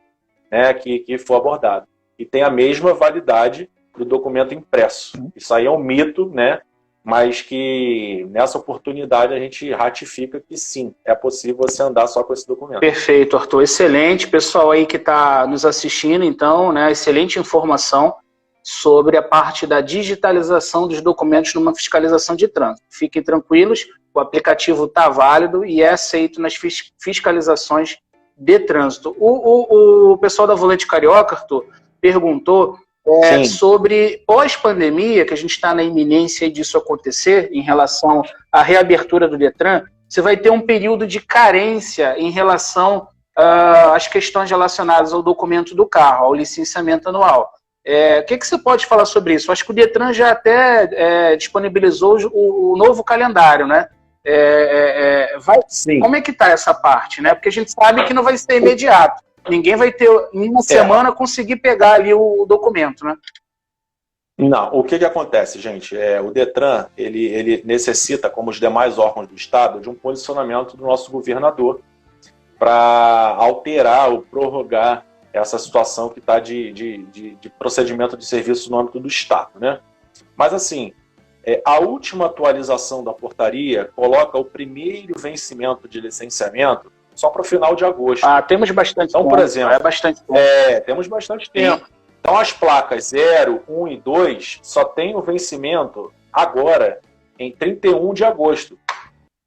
né, que for abordado. E tem a mesma validade do documento impresso. Isso aí é um mito, né? mas que nessa oportunidade a gente ratifica que sim, é possível você andar só com esse documento. Perfeito, Arthur. Excelente. Pessoal aí que está nos assistindo, então, né, excelente informação sobre a parte da digitalização dos documentos numa fiscalização de trânsito. Fiquem tranquilos, o aplicativo está válido e é aceito nas fiscalizações de trânsito. O pessoal da Volante Carioca, Arthur, perguntou sobre pós-pandemia, que a gente está na iminência disso acontecer, em relação à reabertura do Detran, você vai ter um período de carência em relação às questões relacionadas ao documento do carro, ao licenciamento anual. O que você pode falar sobre isso? Acho que o Detran já até disponibilizou o novo calendário, né? Como é que está essa parte, né? Porque a gente sabe que não vai ser imediato. Ninguém vai ter, em uma semana, conseguir pegar ali o documento, né? Não, o que acontece, gente? O Detran, ele necessita, como os demais órgãos do Estado, de um posicionamento do nosso governador para alterar ou prorrogar essa situação que está de procedimento de serviço no âmbito do Estado, né? Mas, assim, a última atualização da portaria coloca o primeiro vencimento de licenciamento só para o final de agosto. Temos bastante tempo. Então, por exemplo, bastante tempo. Temos bastante tempo. Então, as placas 0, 1 e 2 só têm o vencimento agora, em 31 de agosto.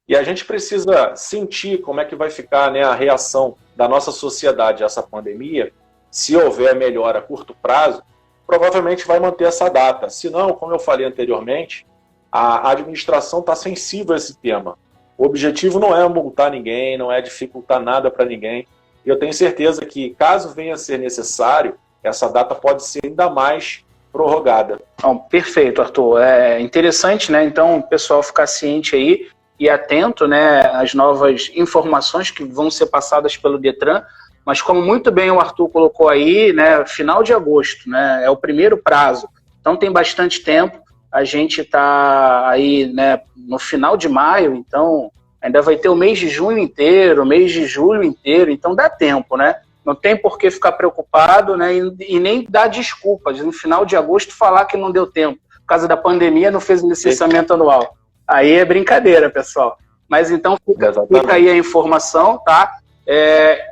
E a gente precisa sentir como é que vai ficar, né, a reação da nossa sociedade a essa pandemia. Se houver melhora a curto prazo, provavelmente vai manter essa data. Se não, como eu falei anteriormente, a administração está sensível a esse tema. O objetivo não é multar ninguém, não é dificultar nada para ninguém. E eu tenho certeza que, caso venha a ser necessário, essa data pode ser ainda mais prorrogada. Perfeito, Arthur. É interessante, né? Então, o pessoal ficar ciente aí e atento, né, às novas informações que vão ser passadas pelo Detran. Mas, como muito bem o Arthur colocou aí, né, final de agosto, né, é o primeiro prazo. Então, tem bastante tempo. A gente está aí, né, no final de maio, então ainda vai ter o mês de junho inteiro, o mês de julho inteiro, então dá tempo, né? Não tem por que ficar preocupado, né, e nem dar desculpas. No final de agosto falar que não deu tempo. Por causa da pandemia, não fez o licenciamento anual. Aí é brincadeira, pessoal. Mas então fica aí a informação, tá?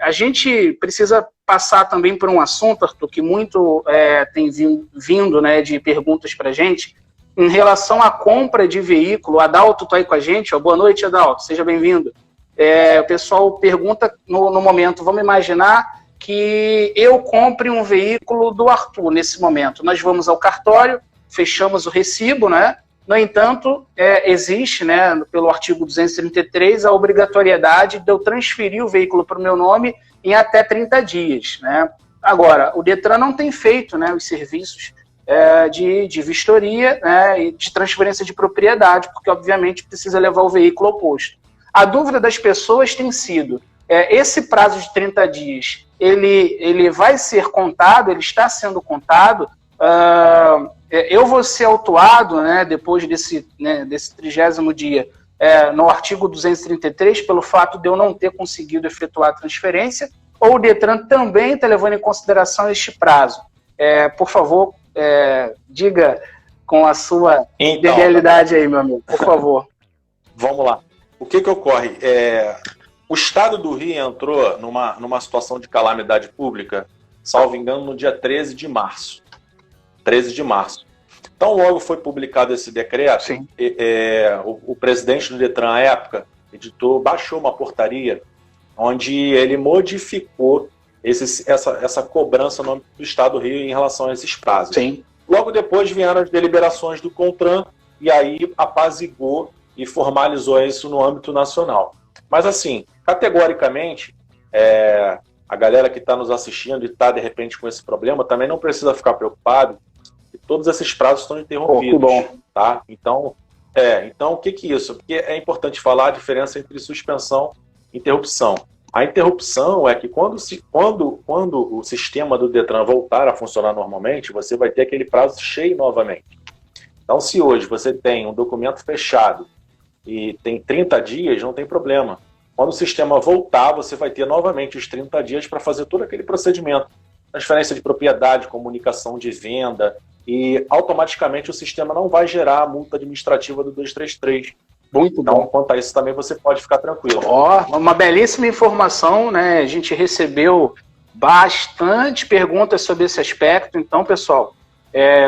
A gente precisa passar também por um assunto, Arthur, que muito tem vindo, né, de perguntas para a gente, em relação à compra de veículo. O Adalto está aí com a gente. Boa noite, Adalto, seja bem-vindo. O pessoal pergunta no momento, vamos imaginar que eu compre um veículo do Arthur nesse momento. Nós vamos ao cartório, fechamos o recibo, né? No entanto, existe, né, pelo artigo 233, a obrigatoriedade de eu transferir o veículo para o meu nome em até 30 dias. Né? Agora, o Detran não tem feito, né, os serviços de vistoria, né, e de transferência de propriedade, porque, obviamente, precisa levar o veículo ao posto. A dúvida das pessoas tem sido, esse prazo de 30 dias, ele vai ser contado, ele está sendo contado, eu vou ser autuado, né, depois desse 30º dia, no artigo 233, pelo fato de eu não ter conseguido efetuar a transferência, ou o Detran também está levando em consideração este prazo? Por favor, diga com a sua realidade aí, meu amigo, por favor. Vamos lá. O que ocorre? O Estado do Rio entrou numa situação de calamidade pública, salvo engano, no dia 13 de março. 13 de março. Então, logo foi publicado esse decreto, o presidente do Detran, à época, baixou uma portaria onde ele modificou essa cobrança no âmbito do Estado do Rio em relação a esses prazos. Sim. Logo depois vieram as deliberações do CONTRAN e aí apaziguou e formalizou isso no âmbito nacional. Mas, assim, categoricamente, a galera que está nos assistindo e está, de repente, com esse problema, também não precisa ficar preocupado, que todos esses prazos estão interrompidos. Que bom. Tá? Então, o que é isso? Porque é importante falar a diferença entre suspensão e interrupção. A interrupção é que quando o sistema do Detran voltar a funcionar normalmente, você vai ter aquele prazo cheio novamente. Então, se hoje você tem um documento fechado e tem 30 dias, não tem problema. Quando o sistema voltar, você vai ter novamente os 30 dias para fazer todo aquele procedimento. Transferência de propriedade, comunicação de venda e automaticamente o sistema não vai gerar a multa administrativa do 233. Muito então, bom. Quanto a isso também você pode ficar tranquilo. Uma belíssima informação, né? A gente recebeu bastante perguntas sobre esse aspecto. Então, pessoal,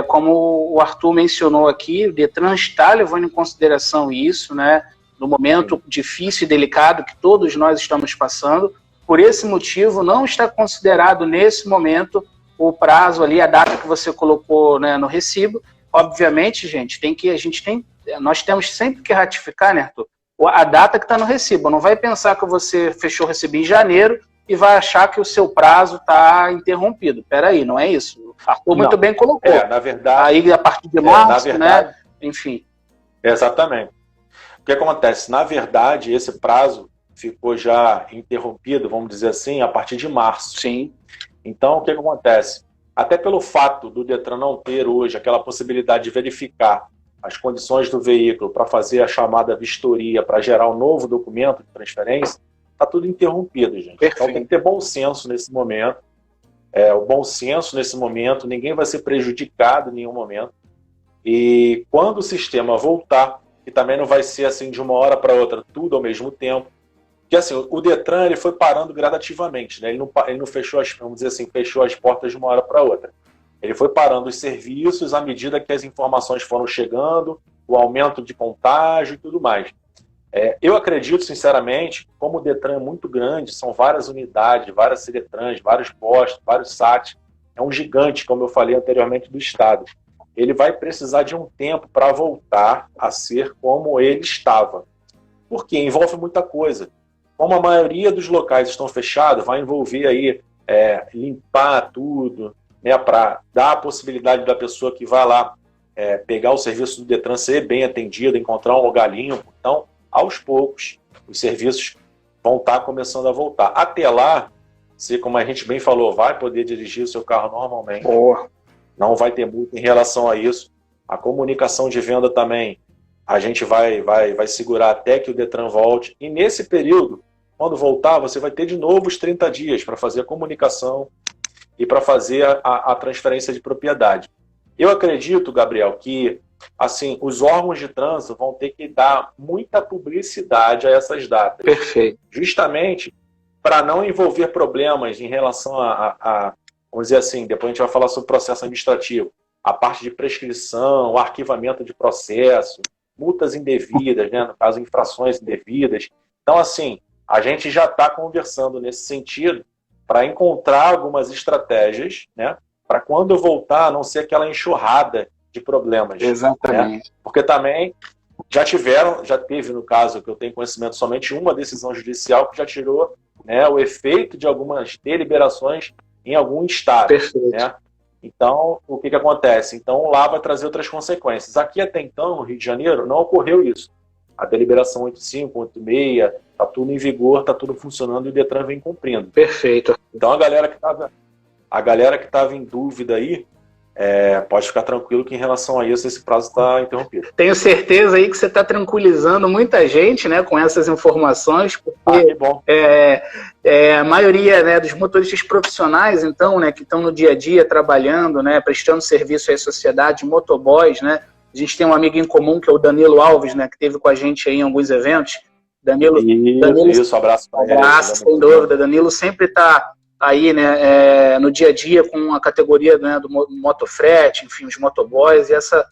como o Arthur mencionou aqui, o Detran está levando em consideração isso, né? No momento difícil e delicado que todos nós estamos passando. Por esse motivo, não está considerado nesse momento o prazo ali, a data que você colocou, né, no recibo. Obviamente, gente, nós temos sempre que ratificar, né, Arthur, a data que está no recibo. Não vai pensar que você fechou o recibo em janeiro e vai achar que o seu prazo está interrompido. Peraí, não é isso. O Arthur muito bem colocou. Na verdade... Aí, a partir de março, né? Enfim. Exatamente. O que acontece? Na verdade, esse prazo ficou já interrompido, vamos dizer assim, a partir de março. Sim. Então, o que acontece? Até pelo fato do Detran não ter hoje aquela possibilidade de verificar as condições do veículo para fazer a chamada vistoria, para gerar um novo documento de transferência, está tudo interrompido, gente. Perfeito. Então tem que ter bom senso nesse momento. O bom senso nesse momento, ninguém vai ser prejudicado em nenhum momento. E quando o sistema voltar, que também não vai ser assim de uma hora para outra, tudo ao mesmo tempo, porque assim, o Detran ele foi parando gradativamente, né? Ele não fechou vamos dizer assim, fechou as portas de uma hora para outra. Ele foi parando os serviços à medida que as informações foram chegando, o aumento de contágio e tudo mais. Eu acredito, sinceramente, como o Detran é muito grande, são várias unidades, várias Ciretrans, vários postos, vários SATs, é um gigante, como eu falei anteriormente, do Estado. Ele vai precisar de um tempo para voltar a ser como ele estava. Porque envolve muita coisa. Como a maioria dos locais estão fechados, vai envolver aí limpar tudo, né, para dar a possibilidade da pessoa que vai lá pegar o serviço do Detran ser bem atendido, encontrar um lugar limpo. Então, aos poucos, os serviços vão estar começando a voltar. Até lá, você, como a gente bem falou, vai poder dirigir o seu carro normalmente. Boa. Não vai ter multa em relação a isso. A comunicação de venda também, a gente vai segurar até que o Detran volte. E nesse período, quando voltar, você vai ter de novo os 30 dias para fazer a comunicação e para fazer a transferência de propriedade. Eu acredito, Gabriel, que assim, os órgãos de trânsito vão ter que dar muita publicidade a essas datas. Perfeito. Justamente para não envolver problemas em relação vamos dizer assim, depois a gente vai falar sobre o processo administrativo, a parte de prescrição, o arquivamento de processo, multas indevidas, né, no caso, infrações indevidas. Então, assim, a gente já está conversando nesse sentido para encontrar algumas estratégias, né, para quando eu voltar não ser aquela enxurrada de problemas. Exatamente. Né? Porque também já teve, no caso, que eu tenho conhecimento, somente uma decisão judicial que já tirou, né, o efeito de algumas deliberações em algum estado. Perfeito. Né? Então, o que acontece? Então, lá vai trazer outras consequências. Aqui até então, no Rio de Janeiro, não ocorreu isso. A deliberação 85, 86, está tudo em vigor, está tudo funcionando e o Detran vem cumprindo. Perfeito. Então, a galera que estava em dúvida aí, pode ficar tranquilo que em relação a isso, esse prazo está interrompido. Tenho certeza aí que você está tranquilizando muita gente, né, com essas informações, porque que bom. A maioria, né, dos motoristas profissionais, então, né, que estão no dia a dia trabalhando, né, prestando serviço à sociedade, motoboys, né, a gente tem um amigo em comum que é o Danilo Alves, né, que esteve com a gente aí em alguns eventos. Danilo, abraço para ele. Abraço, sem dúvida. Danilo sempre está aí, né, no dia a dia com a categoria, né, do motofrete, enfim, os motoboys, e essa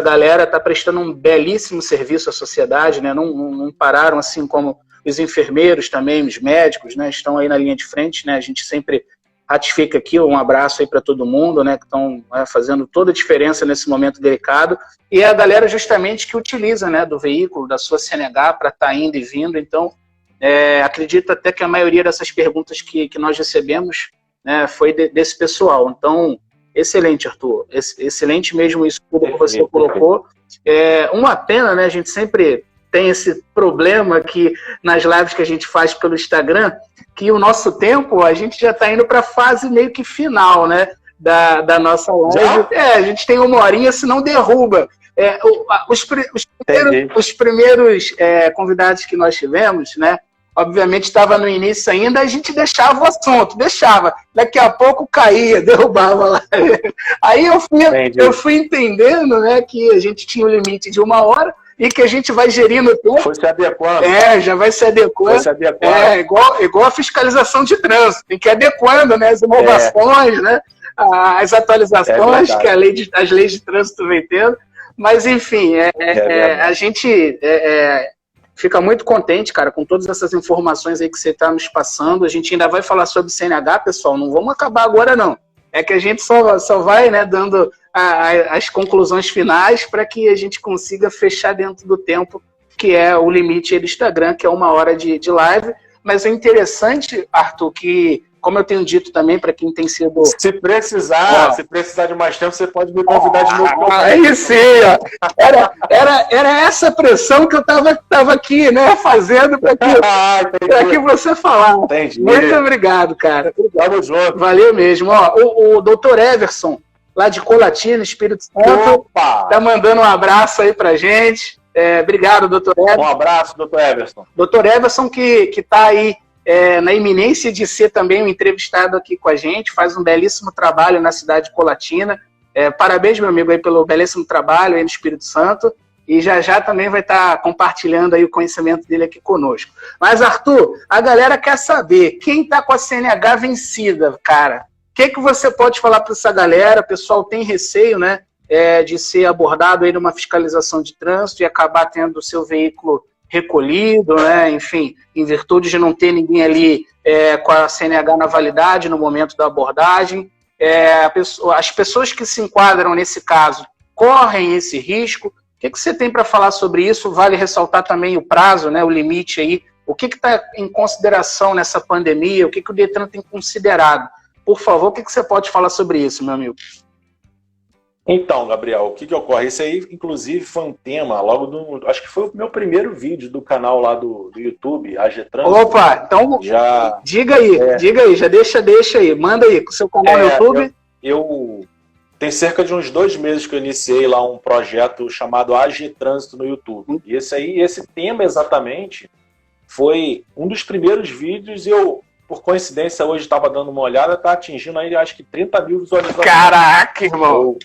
galera está prestando um belíssimo serviço à sociedade, né, não pararam, assim como os enfermeiros também, os médicos, né, estão aí na linha de frente, né, a gente sempre ratifica aqui, um abraço aí para todo mundo, né, que estão fazendo toda a diferença nesse momento delicado, e é a galera justamente que utiliza, né, do veículo, da sua CNH para estar indo e vindo. Então, acredito até que a maioria dessas perguntas que nós recebemos, né, foi desse pessoal. Então, excelente, Arthur. Excelente mesmo isso tudo que você colocou. Uma pena, né? A gente sempre tem esse problema aqui nas lives que a gente faz pelo Instagram, que o nosso tempo, a gente já está indo para a fase meio que final, né, da nossa live. A gente tem uma horinha, senão derruba. Os primeiros convidados que nós tivemos, né, obviamente estava no início ainda, a gente deixava o assunto, daqui a pouco caía, derrubava lá. Aí eu fui entendendo, né, que a gente tinha um limite de 1 hora e que a gente vai gerindo o tempo. Foi se adequando. Já vai se adequando. Foi se adequando. Igual a fiscalização de trânsito, tem que ir adequando, né, as inovações, né, as atualizações que as leis de trânsito vem tendo. Mas, enfim, a gente fica muito contente, cara, com todas essas informações aí que você está nos passando. A gente ainda vai falar sobre CNH, pessoal, não vamos acabar agora, não. É que a gente só vai, né, dando as conclusões finais para que a gente consiga fechar dentro do tempo, que é o limite aí do Instagram, que é 1 hora de live. Mas é interessante, Arthur, que, como eu tenho dito também para quem tem sido... Se precisar de mais tempo, você pode me convidar de novo. Aí sim, ó. Era essa pressão que eu tava aqui, né, fazendo para que você falasse. Entendi. Muito obrigado, cara. Tamo junto. Valeu mesmo. Ó, o doutor Everson, lá de Colatina, Espírito Santo, tá mandando um abraço aí pra gente. Obrigado, doutor Everson. Um abraço, doutor Everson. Doutor Everson, que tá aí na iminência de ser também um entrevistado aqui com a gente, faz um belíssimo trabalho na cidade de Colatina. Parabéns, meu amigo, aí pelo belíssimo trabalho aí no Espírito Santo, e já também vai estar compartilhando aí o conhecimento dele aqui conosco. Mas, Arthur, a galera quer saber, quem está com a CNH vencida, cara? O que você pode falar para essa galera? O pessoal tem receio, né, de ser abordado aí numa fiscalização de trânsito e acabar tendo o seu veículo recolhido, né? Enfim, em virtude de não ter ninguém ali com a CNH na validade no momento da abordagem. As pessoas que se enquadram nesse caso correm esse risco. O que você tem para falar sobre isso? Vale ressaltar também o prazo, né, o limite aí. O que está em consideração nessa pandemia? O que o Detran tem considerado? Por favor, o que você pode falar sobre isso, meu amigo? Então, Gabriel, o que ocorre? Esse aí, inclusive, foi um tema acho que foi o meu primeiro vídeo do canal lá do YouTube, AG-Trans. Opa, então diga aí, já deixa aí, manda aí, com o seu canal no YouTube. Eu tem cerca de uns 2 meses que eu iniciei lá um projeto chamado AG-Trânsito no YouTube. E esse tema exatamente foi um dos primeiros vídeos e eu, por coincidência, hoje estava dando uma olhada, está atingindo aí, acho que 30 mil visualizações. Caraca, irmão!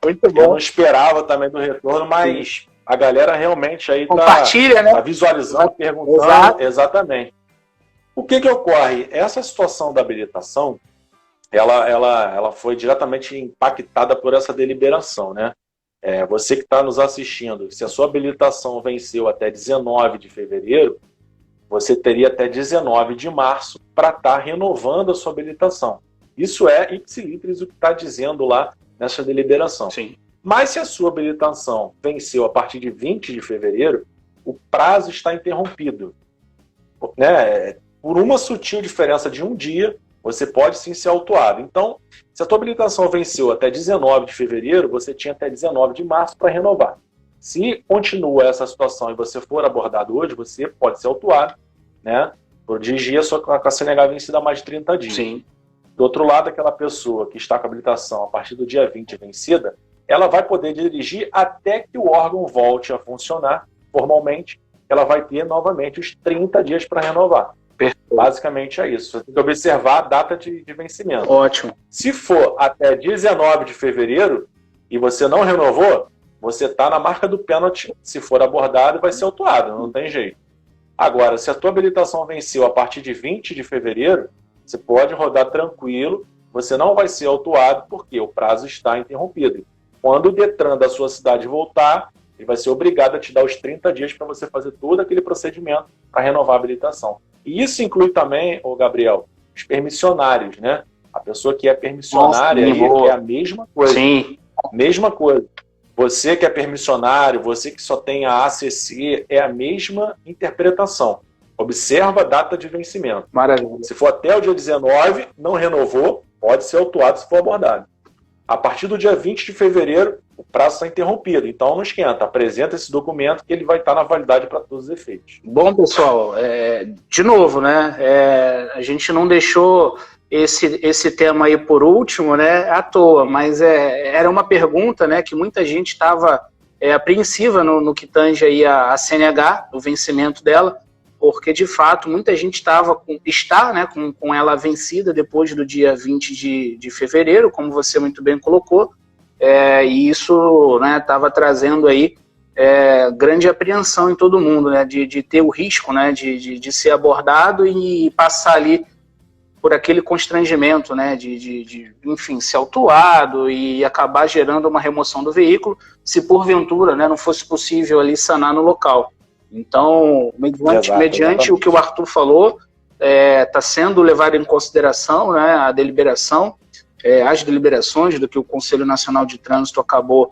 Muito bom. Eu não esperava também do retorno, mas a galera realmente aí compartilha, né? Tá visualizando, perguntando. Exato. Exatamente. O que ocorre? Essa situação da habilitação, ela foi diretamente impactada por essa deliberação, né? Você que está nos assistindo, se a sua habilitação venceu até 19 de fevereiro, você teria até 19 de março para estar renovando a sua habilitação. Isso é ipsilitris o que está dizendo lá nessa deliberação. Sim. Mas se a sua habilitação venceu a partir de 20 de fevereiro, o prazo está interrompido. Né? Por uma sutil diferença de um dia, você pode sim ser autuado. Então, se a tua habilitação venceu até 19 de fevereiro, você tinha até 19 de março para renovar. Se continua essa situação e você for abordado hoje, você pode ser autuado, né, por dirigir com a CNH vencida há mais de 30 dias. Sim. Do outro lado, aquela pessoa que está com a habilitação a partir do dia 20 vencida, ela vai poder dirigir até que o órgão volte a funcionar formalmente. Ela vai ter novamente os 30 dias para renovar. Perfeito. Basicamente é isso. Você tem que observar a data de vencimento. Ótimo. Se for até 19 de fevereiro e você não renovou, você está na marca do pênalti. Se for abordado, vai ser autuado. Não tem jeito. Agora, se a tua habilitação venceu a partir de 20 de fevereiro, você pode rodar tranquilo, você não vai ser autuado porque o prazo está interrompido. Quando o Detran da sua cidade voltar, ele vai ser obrigado a te dar os 30 dias para você fazer todo aquele procedimento para renovar a habilitação. E isso inclui também, Gabriel, os permissionários, né? A pessoa que é permissionária é a mesma coisa. Sim. Mesma coisa. Você que é permissionário, você que só tem a ACC, é a mesma interpretação. Observa a data de vencimento. Maravilha. Se for até o dia 19, não renovou, pode ser autuado se for abordado. A partir do dia 20 de fevereiro, o prazo está interrompido. Então não esquenta, apresenta esse documento que ele vai estar na validade para todos os efeitos. Bom, pessoal, de novo, né? A gente não deixou esse tema aí por último, né, à toa, mas era uma pergunta, né, que muita gente estava apreensiva no que tange aí a CNH, o vencimento dela, porque de fato muita gente está, né, com ela vencida depois do dia 20 de fevereiro, como você muito bem colocou, e isso, né, estava trazendo aí grande apreensão em todo mundo, né, de ter o risco, né, de ser abordado e passar ali por aquele constrangimento, né, enfim, ser autuado e acabar gerando uma remoção do veículo, se porventura, né, não fosse possível ali sanar no local. Então, mediante o que o Arthur falou, está sendo levado em consideração, né, a deliberação, as deliberações do que o Conselho Nacional de Trânsito acabou,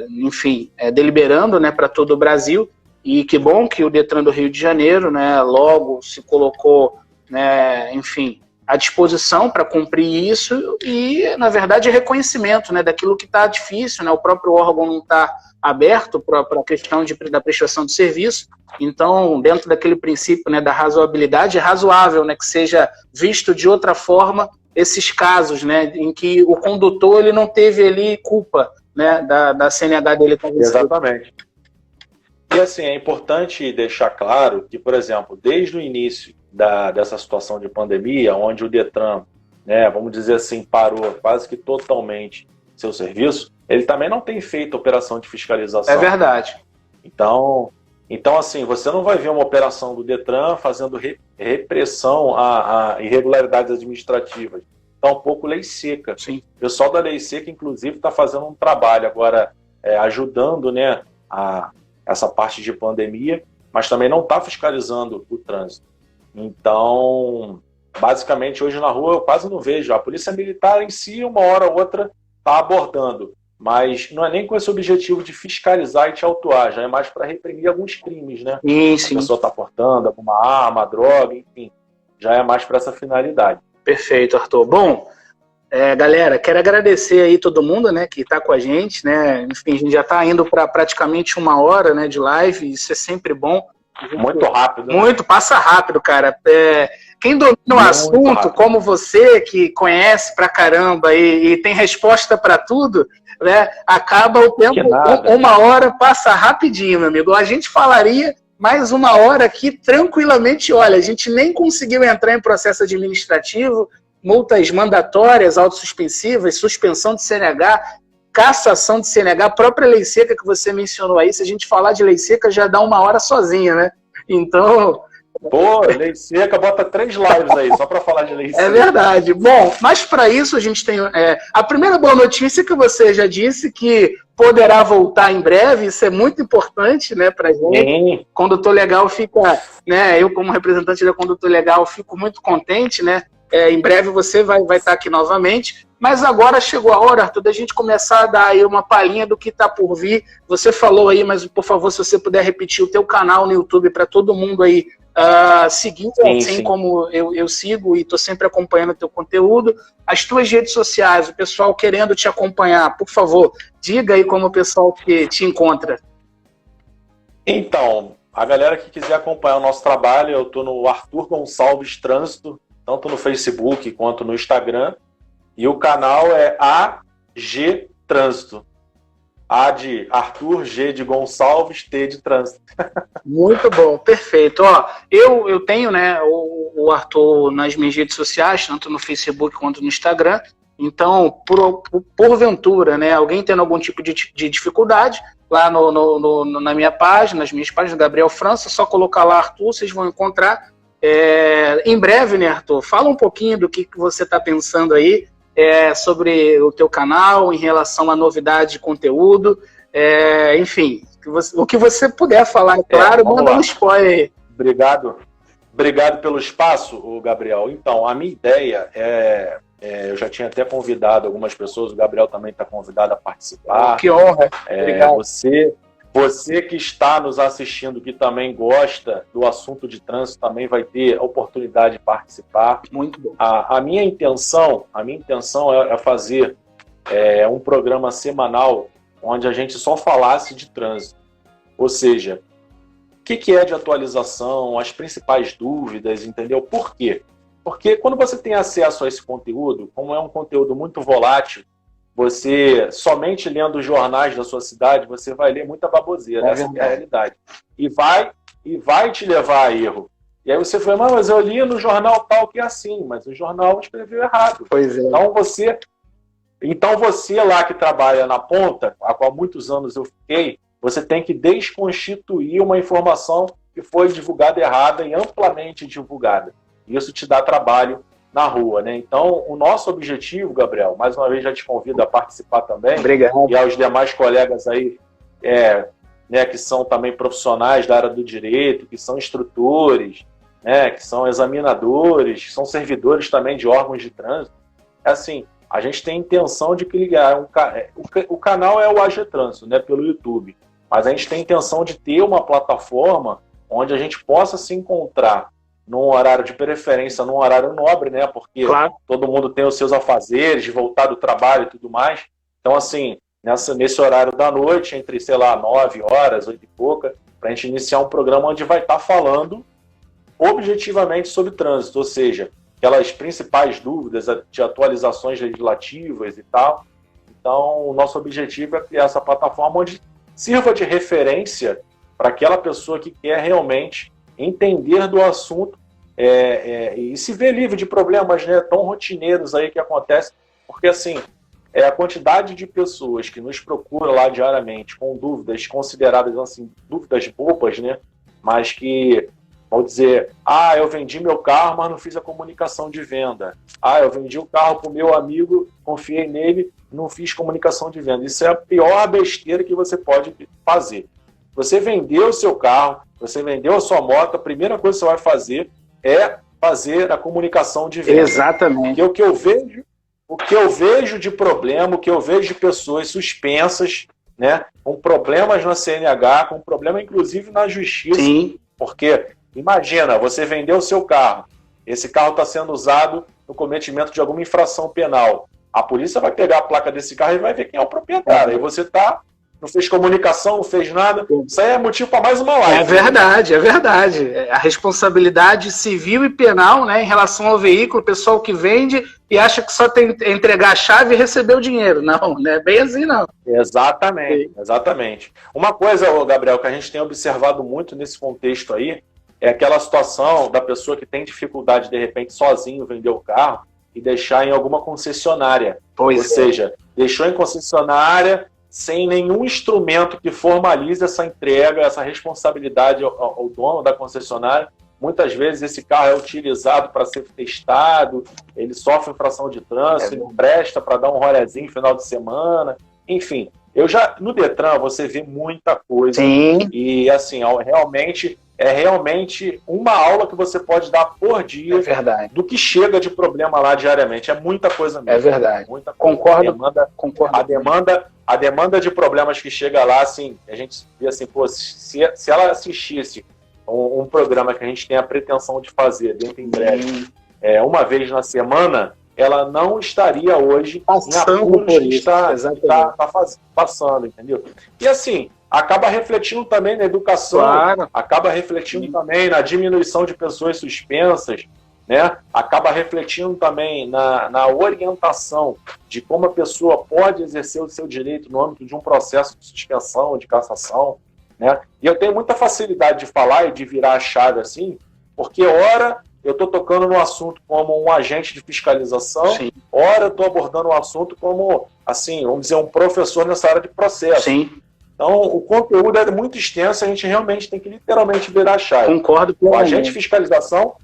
enfim, deliberando, né, para todo o Brasil, e que bom que o Detran do Rio de Janeiro, né, logo se colocou, né, enfim, à disposição para cumprir isso e, na verdade, reconhecimento, né, daquilo que está difícil, né, o próprio órgão não está aberto para a questão da prestação de serviço, então, dentro daquele princípio, né, da razoabilidade, é razoável, né, que seja visto de outra forma esses casos, né, em que o condutor ele não teve ali culpa, né, da CNH dele. Exatamente. E assim, é importante deixar claro que, por exemplo, desde o início dessa situação de pandemia, onde o Detran, né, vamos dizer assim, parou quase que totalmente seu serviço, ele também não tem feito operação de fiscalização. É verdade. Então assim, você não vai ver uma operação do Detran fazendo repressão a irregularidades administrativas. Está um pouco lei seca. Sim. O pessoal da lei seca, inclusive, está fazendo um trabalho agora, ajudando, né, essa parte de pandemia, mas também não está fiscalizando o trânsito. Então, basicamente, hoje na rua eu quase não vejo. A polícia militar em si, uma hora ou outra, está abordando, mas não é nem com esse objetivo de fiscalizar e te autuar, já é mais para reprimir alguns crimes, né? Sim. A pessoa está portando alguma arma, droga, enfim, já é mais para essa finalidade. Perfeito, Arthur. Bom, galera, quero agradecer aí todo mundo, né, que está com a gente, né? Enfim, a gente já está indo para praticamente 1 hora, né, de live, isso é sempre bom. Muito rápido. Né? Muito, passa rápido, cara. Quem domina o assunto, como você, que conhece pra caramba e tem resposta para tudo, né, acaba o tempo, 1 hora passa rapidinho, meu amigo. A gente falaria mais 1 hora aqui tranquilamente. Olha, a gente nem conseguiu entrar em processo administrativo, multas mandatórias, autossuspensivas, suspensão de CNH, cassação de CNH, própria lei seca que você mencionou aí. Se a gente falar de lei seca, já dá 1 hora sozinha, né? Então... Pô, lei seca, bota 3 lives aí, só para falar de lei seca. É verdade. Bom, mas para isso a gente tem... a primeira boa notícia que você já disse, que poderá voltar em breve, isso é muito importante, né, para a gente. Condutor Legal fica... né, eu, como representante da Condutor Legal, fico muito contente, né? Em breve você vai estar aqui novamente. Mas agora chegou a hora, Arthur, da gente começar a dar aí uma palhinha do que está por vir. Você falou aí, mas por favor, se você puder repetir o teu canal no YouTube para todo mundo aí seguir, assim como eu sigo e estou sempre acompanhando o teu conteúdo. As tuas redes sociais, o pessoal querendo te acompanhar, por favor, diga aí como o pessoal que te encontra. Então, a galera que quiser acompanhar o nosso trabalho, eu estou no Arthur Gonçalves Trânsito, tanto no Facebook quanto no Instagram. E o canal é AG Trânsito. A de Arthur, G de Gonçalves, T de Trânsito. Muito bom, perfeito. Ó, eu tenho, né, o Arthur nas minhas redes sociais, tanto no Facebook quanto no Instagram. Então, porventura, né, alguém tendo algum tipo de dificuldade, lá na minha página, nas minhas páginas, Gabriel França, só colocar lá Arthur, vocês vão encontrar. Em breve, né, Arthur, fala um pouquinho do que você está pensando aí, sobre o teu canal, em relação à novidade de conteúdo, enfim, o que você puder falar, claro, manda um spoiler. Obrigado pelo espaço, Gabriel. Então, a minha ideia eu já tinha até convidado algumas pessoas, o Gabriel também está convidado a participar. Que honra, obrigado. Você que está nos assistindo, que também gosta do assunto de trânsito, também vai ter a oportunidade de participar. Muito bom. A minha intenção é fazer um programa semanal onde a gente só falasse de trânsito. Ou seja, o que é de atualização, as principais dúvidas, entendeu? Por quê? Porque quando você tem acesso a esse conteúdo, como é um conteúdo muito volátil, você, somente lendo os jornais da sua cidade, você vai ler muita baboseira, essa é a realidade. E e vai te levar a erro. E aí você fala, mas eu li no jornal tal que é assim, mas o jornal escreveu errado. Pois é. Então você lá que trabalha na ponta, há qual muitos anos eu fiquei, você tem que desconstituir uma informação que foi divulgada errada e amplamente divulgada. Isso te dá trabalho na rua, né? Então, o nosso objetivo, Gabriel, mais uma vez já te convido a participar também. Obrigado. E aos demais colegas aí, né, que são também profissionais da área do direito, que são instrutores, né, que são examinadores, que são servidores também de órgãos de trânsito. É assim, a gente tem intenção de criar o canal é o AG Trânsito, né, pelo YouTube, mas a gente tem intenção de ter uma plataforma onde a gente possa se encontrar num horário de preferência, num horário nobre, né, porque claro, todo mundo tem os seus afazeres, de voltar do trabalho e tudo mais. Então, assim, nesse horário da noite, entre, sei lá, 9 horas, 8 e pouca, para a gente iniciar um programa onde vai estar falando objetivamente sobre trânsito, ou seja, aquelas principais dúvidas de atualizações legislativas e tal. Então, o nosso objetivo é criar essa plataforma onde sirva de referência para aquela pessoa que quer realmente entender do assunto e se ver livre de problemas, né, tão rotineiros aí que acontecem, porque assim, a quantidade de pessoas que nos procuram lá diariamente com dúvidas consideradas assim, dúvidas bobas, né, mas que vão dizer, eu vendi meu carro, mas não fiz a comunicação de venda. Eu vendi o carro para o meu amigo, confiei nele, não fiz comunicação de venda. Isso é a pior besteira que você pode fazer. Você vendeu o seu carro, você vendeu a sua moto, a primeira coisa que você vai fazer é fazer a comunicação de venda. Exatamente. Porque o que eu vejo de problema, o que eu vejo de pessoas suspensas, né, com problemas na CNH, com problema inclusive na justiça. Sim. Porque, imagina, você vendeu o seu carro, esse carro está sendo usado no cometimento de alguma infração penal. A polícia vai pegar a placa desse carro e vai ver quem é o proprietário. Aí você não fez comunicação, não fez nada. Isso aí é motivo para mais uma live. É verdade, é verdade. A responsabilidade civil e penal, né, em relação ao veículo, o pessoal que vende e acha que só tem que entregar a chave e receber o dinheiro. Não, não é bem assim, não. Exatamente, exatamente. Uma coisa, Gabriel, que a gente tem observado muito nesse contexto aí, é aquela situação da pessoa que tem dificuldade, de repente, sozinho vender o carro e deixar em alguma concessionária. Ou seja, deixou em concessionária sem nenhum instrumento que formalize essa entrega, essa responsabilidade ao dono da concessionária. Muitas vezes esse carro é utilizado para ser testado, ele sofre infração de trânsito, ele presta para dar um rolezinho no final de semana, enfim. No Detran você vê muita coisa. Sim. E assim, é realmente uma aula que você pode dar por dia do que chega de problema lá diariamente. É muita coisa mesmo. É verdade. Muita coisa. Concordo. A demanda de problemas que chega lá, assim, a gente vê assim, pô, se ela assistisse um programa que a gente tem a pretensão de fazer dentro em breve, uma vez na semana, ela não estaria hoje passando por isso que está passando, entendeu? E assim, acaba refletindo também na educação, acaba refletindo também na diminuição de pessoas suspensas, né? Acaba refletindo também na orientação de como a pessoa pode exercer o seu direito no âmbito de um processo de suspensão, de cassação, né? E eu tenho muita facilidade de falar e de virar a chave assim, porque ora eu estou tocando no assunto como um agente de fiscalização, sim, ora eu estou abordando o assunto como, assim, vamos dizer, um professor nessa área de processo. Sim. Então, o conteúdo é muito extenso, a gente realmente tem que literalmente virar a chave. Concordo com o agente de fiscalização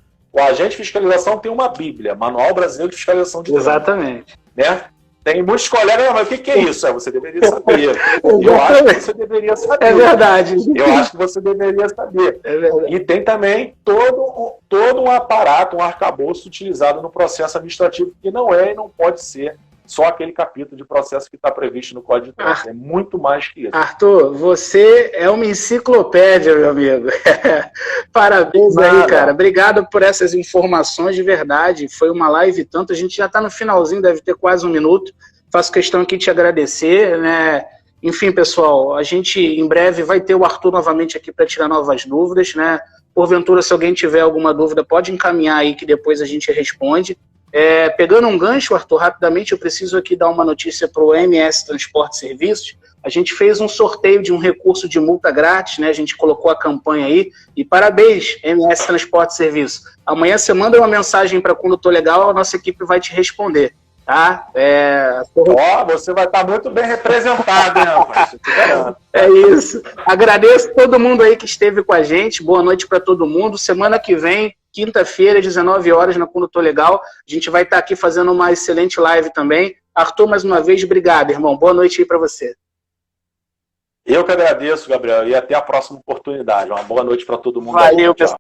tem uma Bíblia, Manual Brasileiro de Fiscalização de Trânsito. Exatamente. Né? Tem muitos colegas, mas o que é isso? Você deveria saber. Eu acho que você deveria saber. É verdade. Eu acho que você deveria saber. É verdade. E tem também todo um aparato, um arcabouço utilizado no processo administrativo, que não é e não pode ser só aquele capítulo de processo que está previsto no Código de Trânsito. É muito mais que isso. Arthur, você é uma enciclopédia, meu amigo. Parabéns aí, cara. Obrigado por essas informações, de verdade. Foi uma live e tanto. A gente já está no finalzinho, deve ter quase 1 minuto. Faço questão aqui de te agradecer, né? Enfim, pessoal, a gente em breve vai ter o Arthur novamente aqui para tirar novas dúvidas, né? Porventura, se alguém tiver alguma dúvida, pode encaminhar aí que depois a gente responde. Pegando um gancho, Arthur, rapidamente, eu preciso aqui dar uma notícia para o MS Transporte e Serviços. a gente fez um sorteio de um recurso de multa grátis, né? A gente colocou a campanha aí. E parabéns, MS Transporte e Serviço. Amanhã você manda uma mensagem para Condutor Legal, a nossa equipe vai te responder. Tá? Você vai estar muito bem representado, hein, rapaz? É isso. Agradeço todo mundo aí que esteve com a gente. Boa noite para todo mundo. Semana que vem, quinta-feira, 19 horas, na Condutor Legal. A gente vai estar aqui fazendo uma excelente live também. Arthur, mais uma vez, obrigado, irmão. Boa noite aí para você. Eu que agradeço, Gabriel, e até a próxima oportunidade. Uma boa noite para todo mundo. Valeu, pessoal.